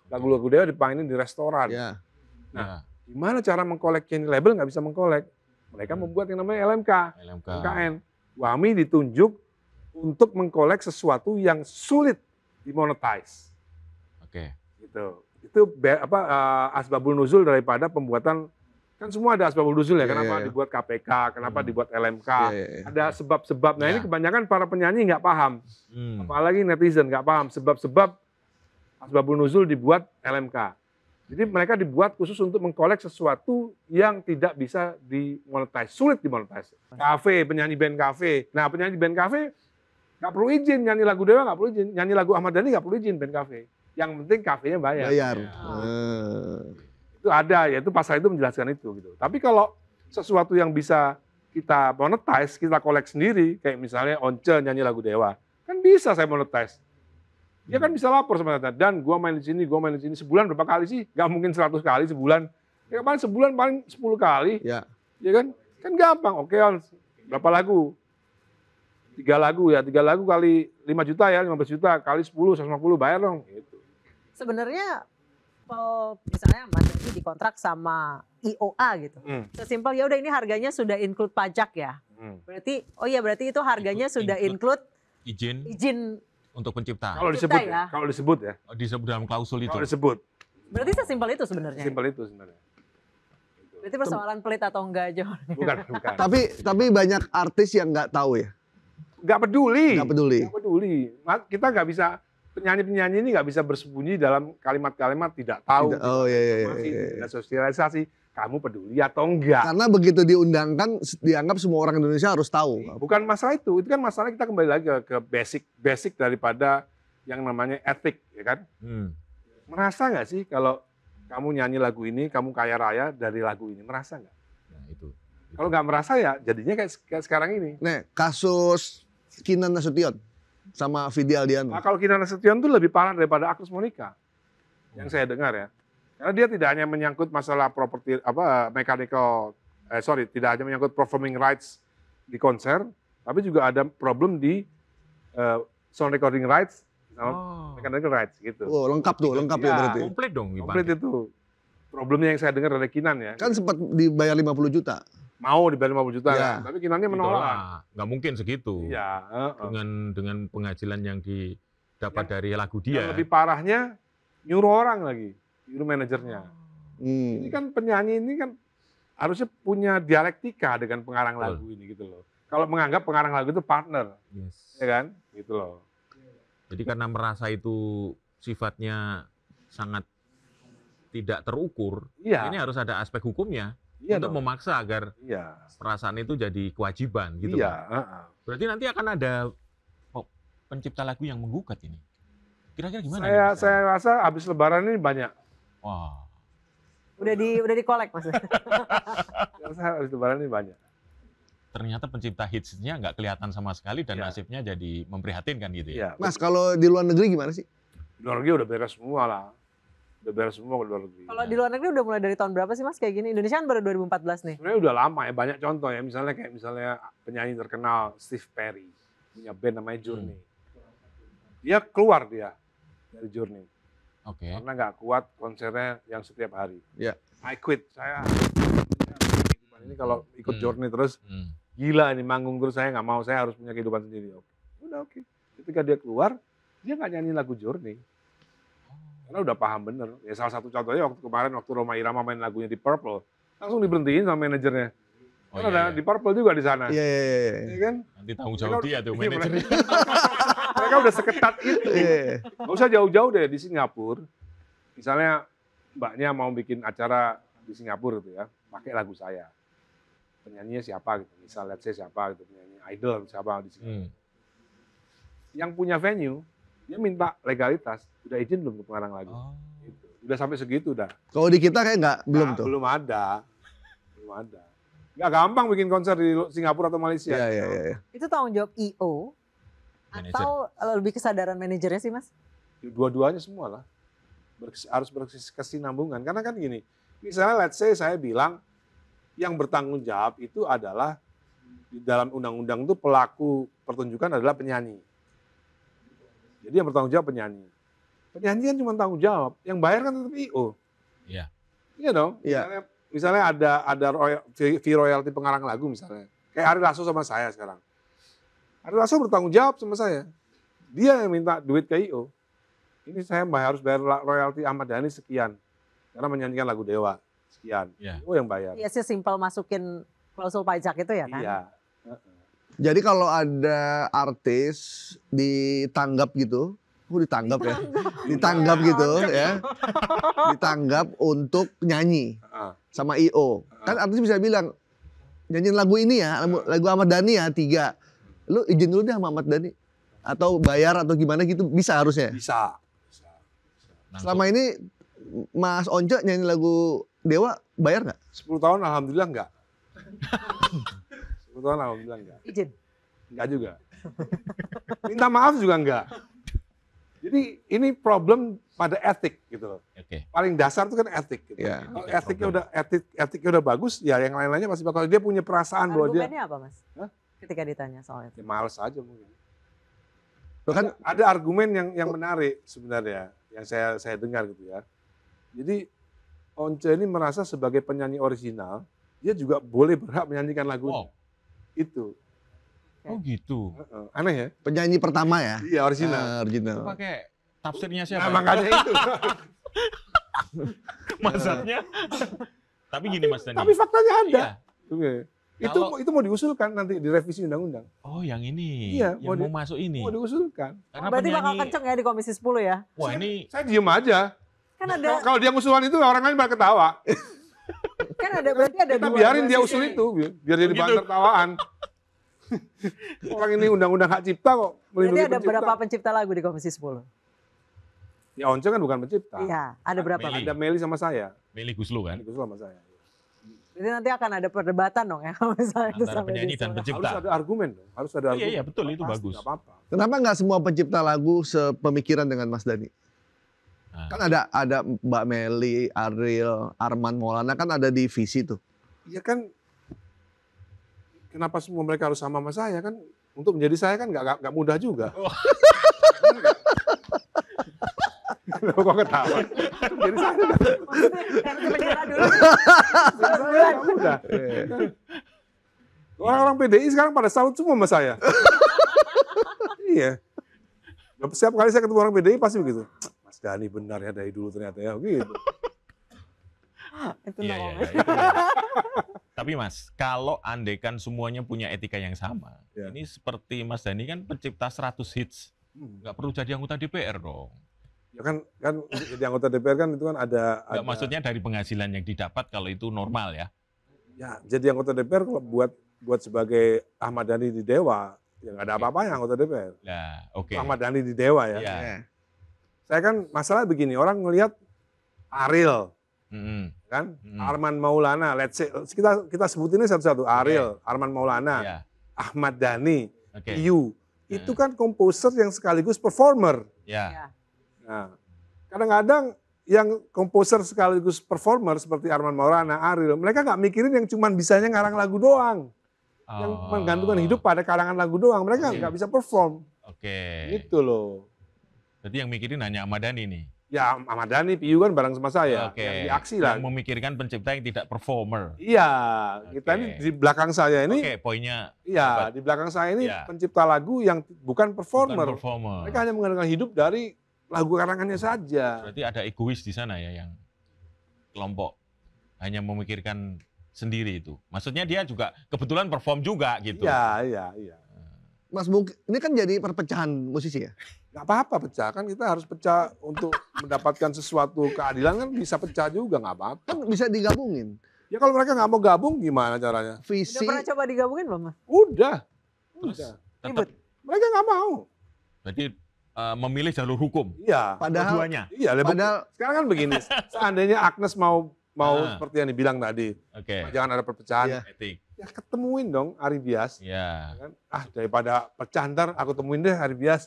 lagu-lagu Dewa dipainin di restoran. Ya. Nah, gimana cara mengkoleknya ini? Label nggak bisa mengkolek. Mereka membuat yang namanya LMK. LKN. WAMI ditunjuk untuk mengkolek sesuatu yang sulit dimonetize. Oke. Gitu. Itu asbabul nuzul daripada pembuatan, kan semua ada asbabul nuzul ya. Iya, Kenapa iya. dibuat KPK, kenapa dibuat LMK. Iya. Ada sebab-sebab. Nah ini Iya. kebanyakan para penyanyi nggak paham. Apalagi netizen nggak paham sebab-sebab asbabul nuzul dibuat LMK. Jadi mereka dibuat khusus untuk mengkolek sesuatu yang tidak bisa dimonetize, sulit dimonetize. Kafe, penyanyi band kafe. Nah penyanyi band kafe nggak perlu izin, nyanyi lagu Dewa nggak perlu izin, nyanyi lagu Ahmad Dhani nggak perlu izin band kafe. Yang penting kafenya bayar. Bayar. Itu ada, yaitu pasal itu menjelaskan itu. Gitu. Tapi kalau sesuatu yang bisa kita monetize, kita kolek sendiri, kayak misalnya Once nyanyi lagu Dewa, kan bisa saya monetize. Dia kan bisa lapor sama kita, dan gua main di sini, sebulan berapa kali sih? Gak mungkin 100 kali sebulan. Ya paling sebulan paling 10 kali. Ya. Ya kan? Kan gampang. Oke, berapa lagu? 3 lagu ya, 3 lagu kali 5 juta ya, 15 juta kali 10, 150 bayar dong. Gitu. Sebenarnya misalnya Mas Dhani dikontrak sama IOA gitu. Sesimpel ya udah ini harganya sudah include pajak ya. Berarti itu harganya sudah include izin untuk pencipta. Kalau disebut ya. Kalau disebut ya. Disebut dalam klausul itu. Kalau disebut. Berarti sesimpel itu sebenarnya. Simpel itu sebenarnya. Berarti persoalan pelit atau enggak aja. Bukan. Tapi banyak artis yang nggak tahu ya. Nggak peduli. Nggak peduli. Kita nggak bisa penyanyi-penyanyi ini nggak bisa bersembunyi dalam kalimat-kalimat tidak tahu, Oh iya. tidak sosialisasi. Kamu peduli atau enggak? Karena begitu diundangkan dianggap semua orang Indonesia harus tahu. Bukan masalah itu kan masalah kita kembali lagi ke basic daripada yang namanya etik, ya kan? Merasa nggak sih kalau kamu nyanyi lagu ini, kamu kaya raya dari lagu ini, merasa nggak? Nah, itu. Kalau nggak merasa ya jadinya kayak sekarang ini. Nih, kasus Kinan Nasution sama Vidi Aldiano. Nah, kalau Kinan Nasution itu lebih parah daripada Agus Monica, yang saya dengar ya. Karena dia tidak hanya menyangkut masalah properti tidak hanya menyangkut performing rights di konser, tapi juga ada problem di sound recording rights sama mechanical rights gitu. Oh, lengkap ya berarti. Komplit dong. Komplit itu. Problemnya yang saya dengar dari Kinan ya. Kan sempat dibayar 50 juta. Mau dibayar 50 juta Ya. kan, tapi Kinannya menolak. Nggak mungkin segitu. Iya. Dengan penghasilan yang didapat dari lagu dia. Yang lebih parahnya nyuruh orang lagi, nyuruh manajernya. Ini kan penyanyi ini kan harusnya punya dialektika dengan pengarang lagu ini gitu loh. Kalau menganggap pengarang lagu itu partner, ya kan, gitu loh. Jadi karena merasa itu sifatnya sangat tidak terukur, ini harus ada aspek hukumnya untuk memaksa agar perasaan itu jadi kewajiban gitu. Berarti nanti akan ada pencipta lagu yang menggugat ini. Kira-kira gimana? Saya rasa habis Lebaran ini banyak. Wah. Udah di kolek Mas. Saya rasa habis Lebaran ini banyak. Ternyata pencipta hitsnya nggak kelihatan sama sekali dan nasibnya jadi memprihatinkan gitu ya. Mas, kalau di luar negeri gimana sih? Di luar negeri udah beres semua lah. Udah beres semua di luar negeri. Kalau di luar negeri udah mulai dari tahun berapa sih Mas kayak gini? Indonesia kan baru 2014 nih. Sebenarnya udah lama ya, banyak contoh ya. Misalnya penyanyi terkenal Steve Perry punya band namanya Journey. Dia keluar dari Journey. Oke. Karena nggak kuat konsernya yang setiap hari. Ya. I quit. Saya ini kalau ikut Journey terus gila ini manggung terus saya nggak mau. Saya harus punya kehidupan sendiri. Oke. Ketika dia keluar, dia nggak nyanyi lagu Journey. Karena udah paham bener. Ya salah satu contohnya waktu kemarin waktu Rhoma Irama main lagunya di Purple, langsung diberhentiin sama manajernya. Ada di Purple juga di sana. Iya. Ya kan? Nanti tanggung jawab dia tuh manajernya. Mereka udah seketat itu. Nggak usah jauh-jauh deh di Singapura. Misalnya mbaknya mau bikin acara di Singapura gitu ya, pakai lagu saya. Penyanyinya siapa gitu. Misal let's say siapa gitu, penyanyi idol siapa di Singapura. Yang punya venue, dia minta legalitas, udah izin belum ke pengarang lagu. Gitu. Udah sampai segitu dah. Kalau di kita kayak belum tuh. Belum ada. Nggak gampang bikin konser di Singapura atau Malaysia. Iya. Itu tanggung jawab EO atau lebih kesadaran manajernya sih Mas? Dua-duanya semua lah. Harus berkesinambungan. Karena kan gini, misalnya let's say saya bilang yang bertanggung jawab itu adalah di dalam undang-undang itu pelaku pertunjukan adalah penyanyi. Jadi yang bertanggung jawab penyanyi. Penyanyi kan cuma tanggung jawab, yang bayar kan tetap IO. Iya. Iya dong. Misalnya ada fee royalty pengarang lagu misalnya. Kayak Ari Lasso sama saya sekarang. Ari Lasso bertanggung jawab sama saya. Dia yang minta duit ke IO. Ini saya harus bayar royalti Ahmad Dhani sekian. Karena menyanyikan lagu Dewa. Sekian. IO yang bayar. Iya sih simpel masukin klausul pajak itu ya kan? Iya. Jadi kalau ada artis ditanggap gitu, ditanggap gitu ya, ditanggap untuk nyanyi sama IO. Kan artis bisa bilang, nyanyiin lagu ini ya, lagu Ahmad Dhani ya 3. Lu izin dulu deh sama Ahmad Dhani. Atau bayar atau gimana gitu, bisa harusnya? Bisa. Selama ini Mas Once nyanyi lagu Dewa, bayar nggak? 10 tahun alhamdulillah enggak. 10 tahun alhamdulillah enggak. Izin? Enggak juga. Minta maaf juga enggak. Jadi ini problem pada etik gitu loh. Paling dasar itu kan etik gitu. Kalau etiknya udah bagus, ya yang lain-lainnya pasti bakal dia punya perasaan bahwa dia. Argumennya apa Mas? Ketika ditanya soal itu. Ya males aja mungkin. Kan ada argumen yang menarik sebenarnya yang saya dengar gitu ya. Jadi Once ini merasa sebagai penyanyi orisinal, dia juga boleh berhak menyanyikan lagunya. Itu. Oh gitu. Aneh ya? Penyanyi pertama ya? Iya, orisinal. Itu pakai tafsirnya siapa? Nah, makanya itu. Maksudnya. Tapi gini Mas Dhani. Tapi faktanya ada. Itu mau diusulkan nanti di revisi undang-undang. Oh, yang ini. Iya, yang mau masuk ini. Mau diusulkan. Karena berarti bakal kenceng ya di Komisi 10 ya? Wah, ini Saya diem aja. Kan ada Kalau dia ngusulan itu orang lain bakal ketawa. kan ada berarti ada Kita dua biarin dia sisi. usul itu, biar jadi bahan tertawaan. Orang ini undang-undang hak cipta kok. Berarti Melindungi ada pencipta. berapa pencipta lagu di Komisi 10? Ya Once kan bukan pencipta. Iya, ada berapa? Meli. Ada Meli sama saya. Meli Guslo kan. Itu sama saya. Berarti nanti akan ada perdebatan dong ya kalau misalnya itu Antara sampai penyanyi di dan sana. pencipta. Harus ada argumen dong. Harus ada argumen. Iya, betul, itu Pasti, bagus. nggak apa-apa. Kenapa nggak semua pencipta lagu sepemikiran dengan Mas Dhani? Nah, Kan ada Mbak Meli, Ariel, Arman Maulana kan ada di visi tuh. Ya kan, kenapa semua mereka harus sama saya kan? Untuk menjadi saya kan nggak mudah juga. Loh, kok ketawa? Jadi saya Kan penjara dulu. nggak mudah. Orang-orang PDI sekarang pada salut semua sama saya. Iya. Setiap kali saya ketemu orang PDI pasti begitu. Mas Dhani benar ya dari dulu ternyata ya. Gitu. Itu iya, dong. iya, itu. Tapi Mas, kalau andaikan semuanya punya etika yang sama, Ya. ini seperti Mas Dhani kan pencipta 100 hits, nggak perlu jadi anggota DPR dong. Ya kan jadi anggota DPR kan itu kan ada. Nggak, maksudnya dari penghasilan yang didapat kalau itu normal ya. Ya jadi anggota DPR kalau buat sebagai Ahmad Dhani di Dewa, ya nggak ada apa-apanya anggota DPR. Nah, oke. Ahmad Dhani di Dewa ya. Iya. Saya kan masalah begini, orang ngelihat Ariel, Mm-mm. kan, Mm-mm. Arman Maulana, let's say kita sebutin ini satu-satu, Ariel, Arman Maulana, Iya. Ahmad Dhani, Oke. Iyu, itu kan komposer yang sekaligus performer. Ya. Ya. Nah, kadang-kadang yang komposer sekaligus performer seperti Arman Maulana, Ariel, mereka nggak mikirin yang cuman bisanya ngarang lagu doang, yang Oh. menggantungkan hidup pada karangan lagu doang, mereka Oke. nggak bisa perform, Oke. gitu loh. Berarti yang mikirin hanya Ahmad Dhani nih. Ya Ahmad Dhani, Piyu kan bareng sama saya, Oke. yang di aksi lah. Yang memikirkan pencipta yang tidak performer. Iya, kita Oke. ini di belakang saya ini, Oke, poinnya iya di belakang saya ini Iya. pencipta lagu yang bukan bukan performer. performer. Mereka hanya mengandalkan hidup dari lagu karangannya saja. Berarti ada egois di sana ya, yang kelompok hanya memikirkan sendiri itu. Maksudnya dia juga kebetulan perform juga gitu. Iya. Mas mungkin ini kan jadi perpecahan musisi ya. Nggak apa-apa pecah, kan kita harus pecah untuk mendapatkan sesuatu keadilan kan bisa pecah juga, nggak apa-apa. Kan bisa digabungin. Ya kalau mereka nggak mau gabung gimana caranya? Udah Visi pernah coba digabungin belum, Mas? Udah. Tetap Ribet. Mereka nggak mau. berarti memilih jalur hukum. Iya. padahal Keduanya. Iya, padahal sekarang kan begini, seandainya Agnes mau Ah. seperti yang dibilang tadi, Oke. jangan ada perpecahan, Iya. Etik. ya ketemuin dong Ari Bias. Ya. Kan? Daripada pecah ntar aku temuin deh Ari Bias.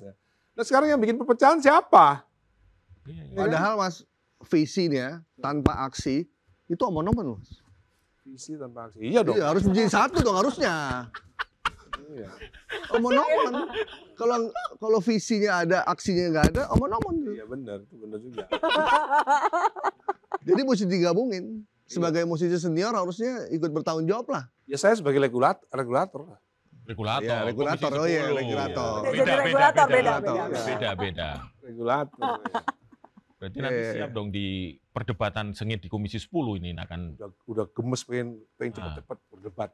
Nah sekarang yang bikin perpecahan siapa? Iya, iya. padahal Mas visinya tanpa aksi itu omong-omong Mas. Visi tanpa aksi. Iya dong. Iya, harus menjadi satu dong harusnya. Iya. Omong-omong. Kalau visinya ada, aksinya nggak ada, omong-omong. Iya benar, itu benar juga. Jadi mesti digabungin. Sebagai musisi senior harusnya ikut bertanggung jawab lah. Ya saya sebagai regulator. Regulator. Iya, regulator. Komisi Oh iya, 10. regulator. Udah jadi regulator, beda. Beda. Regulator. Ya. Berarti nanti Iya. siap dong di perdebatan sengit di Komisi 10 ini akan. Udah gemes pengen cepet-cepet berdebat.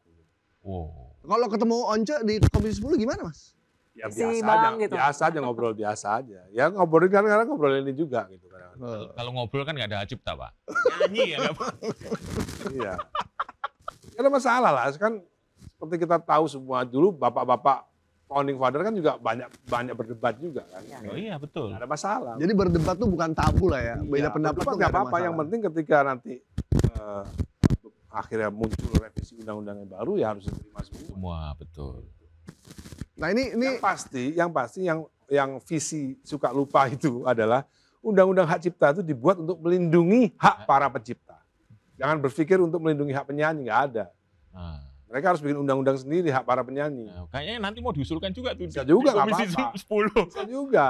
Wow. Kalau ketemu Once di Komisi 10 gimana Mas? Ya Si biasa Bang aja, gitu. biasa aja ngobrol biasa aja. Ya ngobrolin kadang-kadang ngobrolin ini juga gitu kadang-kadang. Kalau ngobrol kan nggak ada hak cipta, Pak. Nyanyi ya nggak apa. Iya. Gak ada masalah lah, kan seperti kita tahu semua dulu bapak-bapak founding father kan juga banyak berdebat juga kan. Iya. Oh iya betul. Gak ada masalah. Jadi berdebat tuh bukan tabu lah ya. Beda Iya, pendapat berdebat tuh nggak nggak ada apa-apa. Yang masalah. penting ketika nanti akhirnya muncul revisi undang-undang yang baru ya harus diterima semua. Semua betul. Nah ini Yang pasti yang visi suka lupa itu adalah undang-undang hak cipta itu dibuat untuk melindungi hak para pencipta. Jangan berpikir untuk melindungi hak penyanyi, nggak ada. Nah, Mereka harus bikin undang-undang sendiri hak para penyanyi. kayaknya nanti mau diusulkan juga tuh Bisa di juga, nggak Komisi apa-apa. 10. Bisa juga.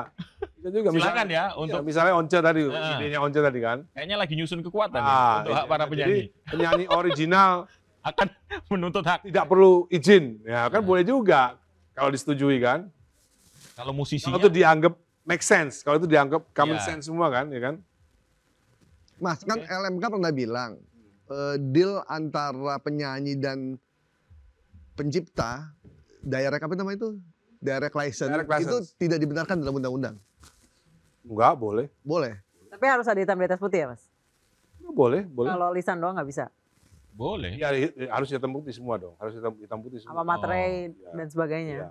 Silakan ya untuk misalnya Once tadi, Nah. idenya Once tadi kan. kayaknya lagi nyusun kekuatan Ah, ya, untuk hak para jadi penyanyi penyanyi original akan menuntut hak. tidak perlu izin. Ya kan Nah. boleh juga kalau disetujui kan. Kalau Kalau musisinya itu dianggap make sense, kalau itu dianggap common Iya. sense semua kan, ya kan? Mas kan LMK pernah bilang deal antara penyanyi dan pencipta direct apa namanya itu? Direct license, itu tidak dibenarkan dalam undang-undang. Enggak, boleh. Boleh. Tapi harus ada hitam di atas putih ya, Mas? Boleh. Kalau lisan doang nggak bisa? Boleh. Ya, harus hitam putih semua dong. Harus hitam putih semua. Sama materai dan sebagainya. Ya.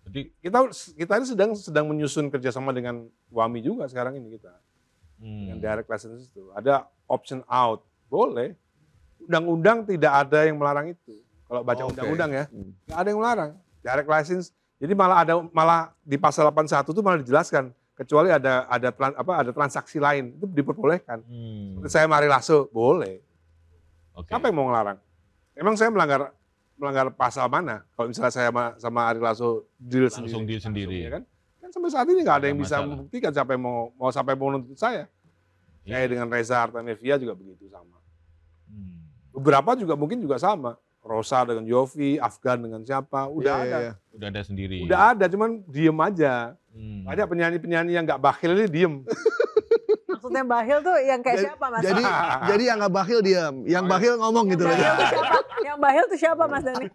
Jadi kita ini sedang menyusun kerjasama dengan WAMI juga sekarang ini kita. Dengan direct license itu. Ada option out. Boleh. Undang-undang tidak ada yang melarang itu. Kalau baca undang-undang ya, nggak ada yang melarang. Direct license. Jadi malah di pasal 81 itu malah dijelaskan kecuali ada transaksi lain itu diperbolehkan. Seperti saya Ari Lasso, boleh. Siapa yang mau ngelarang? Emang saya melanggar pasal mana? Kalau misalnya saya sama Ari Lasso deal sendiri. Ya kan? Kan sampai saat ini nggak ada yang bisa membuktikan siapa yang mau nuntut saya. Kayak dengan Reza Artamevia juga begitu sama. Beberapa juga mungkin juga sama. Rosa dengan Yofi, Afgan dengan siapa, udah ada. Udah ada sendiri. Udah ada, cuman diem aja. Banyak penyanyi-penyanyi yang nggak bakhil ini diem. Maksudnya bakhil tuh yang kayak siapa, Mas? Jadi yang nggak bakhil diem, yang bakhil ngomong gitu loh. Yang bakhil tuh siapa, Mas Dani?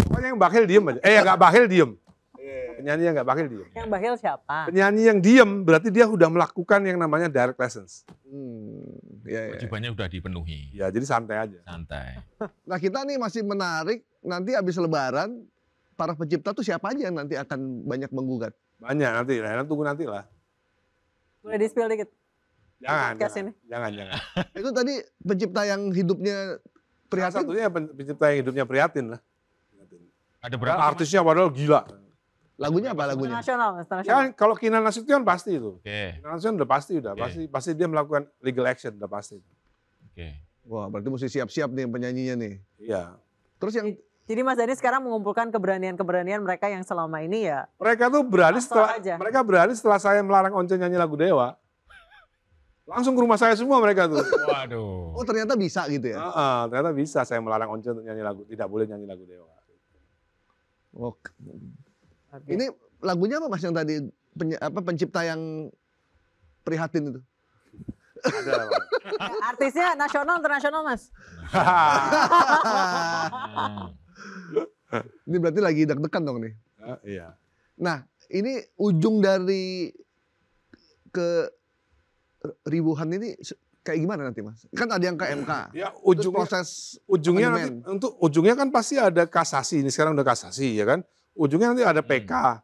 Pokoknya yang bakhil diem aja. Yang nggak bakhil diem. Penyanyi yang nggak bakhil diem. Yang bakhil siapa? Penyanyi yang diem berarti dia udah melakukan yang namanya direct license. Kewajibannya udah dipenuhi. Ya, jadi santai aja. Santai. Nah kita nih masih menarik, nanti habis lebaran, para pencipta tuh siapa aja yang nanti akan banyak menggugat? Banyak nanti, tunggu nanti lah. Boleh di-spill dikit? Jangan. Itu tadi pencipta yang hidupnya prihatin? Satunya pencipta yang hidupnya prihatin lah. Ada berapa? Artisnya padahal gila. Lagunya apa lagunya? Nasional. Ya, kalau Kinan Nasution pasti itu. Oke. Kinan Nasution udah pasti dia melakukan legal action udah pasti. Oke. Wah, berarti mesti siap-siap nih penyanyinya nih. Iya. Terus yang Jadi Mas Dani sekarang mengumpulkan keberanian-keberanian mereka yang selama ini ya. Mereka tuh berani setelah saya melarang Once nyanyi lagu Dewa. Langsung ke rumah saya semua mereka tuh. Waduh. oh ternyata bisa gitu ya? Ternyata bisa saya melarang Once untuk nyanyi lagu, tidak boleh nyanyi lagu Dewa. Oke. Ini lagunya apa Mas yang tadi pencipta yang prihatin itu? Ada. Artisnya nasional internasional Mas? Ini berarti lagi deg-degan dong nih. Iya. Nah, ini ujung dari ribuhan ini kayak gimana nanti Mas? Kan ada yang ke MK. Ya, ujungnya kan pasti ada kasasi. Ini sekarang udah kasasi ya kan. Ujungnya nanti ada PK.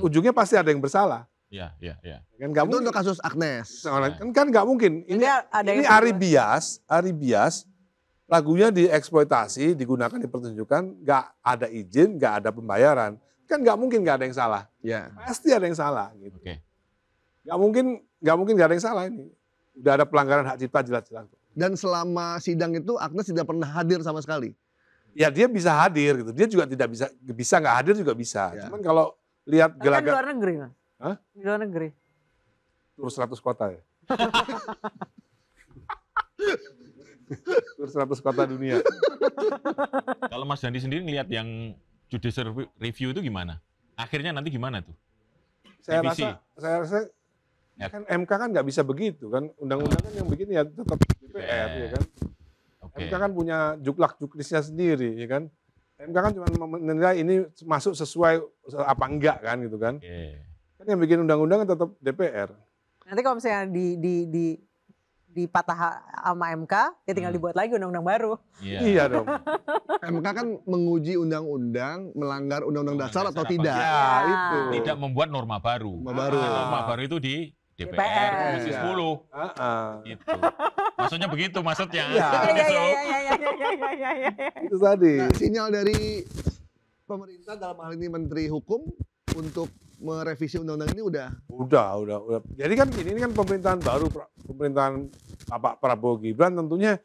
Ujungnya pasti ada yang bersalah. Iya. Kan itu mungkin. Untuk kasus Agnes. Kan nggak mungkin. Ini Ari Bias lagunya dieksploitasi, digunakan di pertunjukan, nggak ada izin, nggak ada pembayaran. Kan nggak mungkin nggak ada yang salah. Ya. Pasti ada yang salah. Gitu. Oke. Nggak mungkin nggak ada yang salah ini. Udah ada pelanggaran hak cipta jelas-jelas. Dan selama sidang itu Agnes tidak pernah hadir sama sekali. Ya dia bisa hadir gitu. Dia juga tidak bisa nggak hadir juga bisa. Ya. Cuman kalau lihat gelagat. Kan di luar negeri Mas? Hah? Di luar negeri. Tur 100 kota ya. Tur 100 kota dunia. Kalau Mas Dandi sendiri ngelihat yang judicial review itu gimana? Akhirnya nanti gimana tuh? Saya rasa ya. Kan MK kan nggak bisa begitu kan. Undang-undang kan yang begini ya tetap DPR ya kan. Okay. MK kan punya juklak-juklisnya sendiri ya kan. MK kan cuma menilai ini masuk sesuai apa enggak kan gitu kan. Okay. Kan yang bikin undang-undang kan tetap DPR. Nanti kalau misalnya dipatah sama MK, ya tinggal dibuat lagi undang-undang baru. Iya dong. MK kan menguji undang-undang, melanggar undang-undang dasar atau tidak. Ya, itu. Tidak membuat norma baru. Norma baru itu di DPR Komisi 10. Gitu. Maksudnya begitu maksudnya. Iya. Itu tadi. Nah, sinyal dari pemerintah dalam hal ini Menteri Hukum untuk merevisi undang-undang ini udah. Jadi kan ini kan pemerintahan baru, pemerintahan Pak Prabowo Gibran tentunya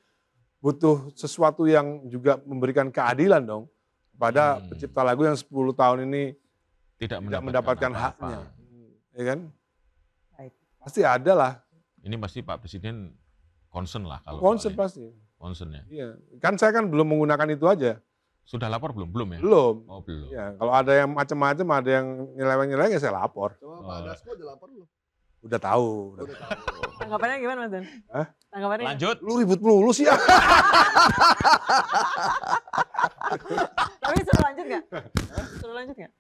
butuh sesuatu yang juga memberikan keadilan dong pada pencipta lagu yang 10 tahun ini tidak mendapatkan haknya. Ya kan? Pasti ada lah. Ini pasti Pak Presiden concern lah kalau concern pasti. Concern ya. Iya. Kan saya kan belum menggunakan itu aja. Sudah lapor belum? Belum ya? Belum. Oh, belum. Ya, kalau ada yang macam-macam, ada yang nyeleweng-nyeleweng ya saya lapor. Coba Pak Dasko udah lapor belum? Udah tahu. Tanggapannya gimana Mas Dan? Tanggapannya? Lanjut. Lu ribut melulu sih ya. Tapi lanjut nggak? Suruh lanjut nggak?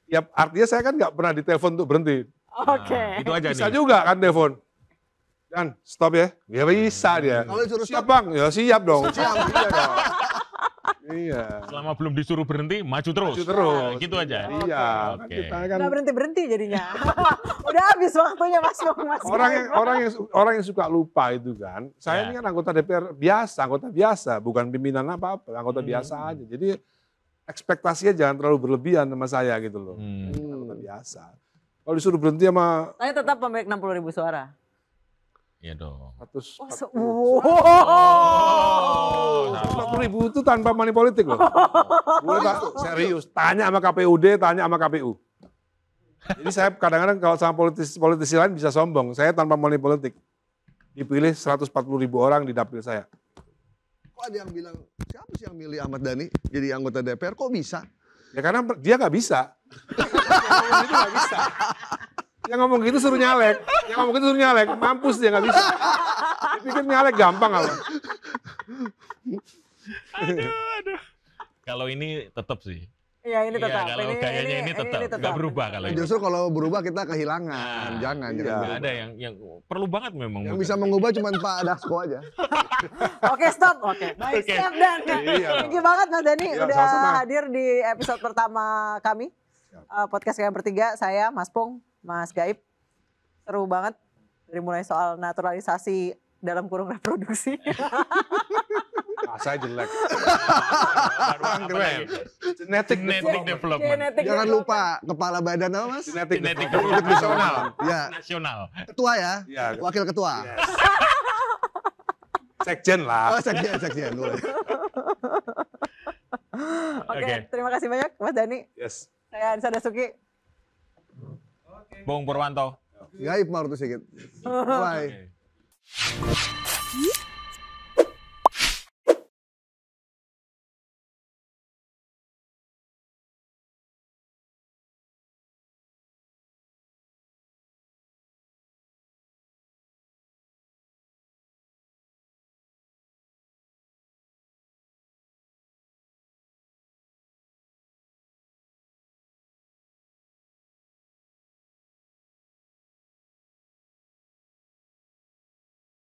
Ya artinya saya kan nggak pernah ditelepon untuk berhenti. Oke. Nah, itu aja Bisa nih. juga kan telepon. Dan stop ya. Ya bisa dia. Kalau disuruh Siap stop, bang, ya siap dong. Siap. Iya dong. Iya. Selama belum disuruh berhenti, maju terus. Maju terus. Nah, gitu aja. Iya. Kan Oke. kita kan Nggak berhenti jadinya. Udah habis waktunya Mas Bung, Mas Gaib. orang yang suka lupa itu kan. Saya Ya. ini kan anggota DPR biasa, anggota biasa, bukan pimpinan apa-apa, anggota biasa aja. Jadi ekspektasinya jangan terlalu berlebihan sama saya gitu loh. Anggota biasa. Kalau disuruh berhenti sama Saya tetap pemilik 60.000 suara. Iya dong. 140 Oh. itu tanpa money politik loh. Boleh Pak, serius. Tanya sama KPUD, tanya sama KPU. Jadi saya kadang-kadang kalau sama politisi lain bisa sombong. Saya tanpa money politik. Dipilih 140.000 orang di dapil saya. kok ada yang bilang, siapa sih yang milih Ahmad Dhani jadi anggota DPR, kok bisa? Ya karena dia nggak bisa. Yang ngomong gitu nggak bisa. Yang ngomong gitu suruh nyalek. Yang ngomong gitu suruh nyalek. Mampus dia nggak bisa. Dia pikir nyalek gampang apa. Aduh. Kalau ini tetap sih. Iya ini tetap. Iya, kalau gayanya ini tetap. Nggak berubah kalau ini. Justru kalau berubah kita kehilangan. Nah, jangan. Nggak berubah. ada yang perlu banget memang. Yang bisa mengubah cuma Pak Dasko aja. Oke stop. Oke. Baik Oke. siap dan. Iya. Thank you banget Mas Dhani Iya, udah sama-sama. hadir di episode pertama kami. Podcast kalian bertiga, saya Mas Pung, Mas Gaib. Seru banget. Dari mulai soal naturalisasi dalam kurung reproduksi. Saya jelek. Apa lagi? Genetik Development. Genetik Jangan development. lupa kepala badan apa Mas? Genetik Genetik development nasional. Ya, Nasional. ketua ya, Iya. wakil ketua. Sekjen lah. Oh, sekjen, boleh. Oke, Oke. terima kasih banyak Mas Dhani. Yes. Saya Anissa Dasuki. Bung Purwanto. Gaib Marutu Sigit. Bye. Oke.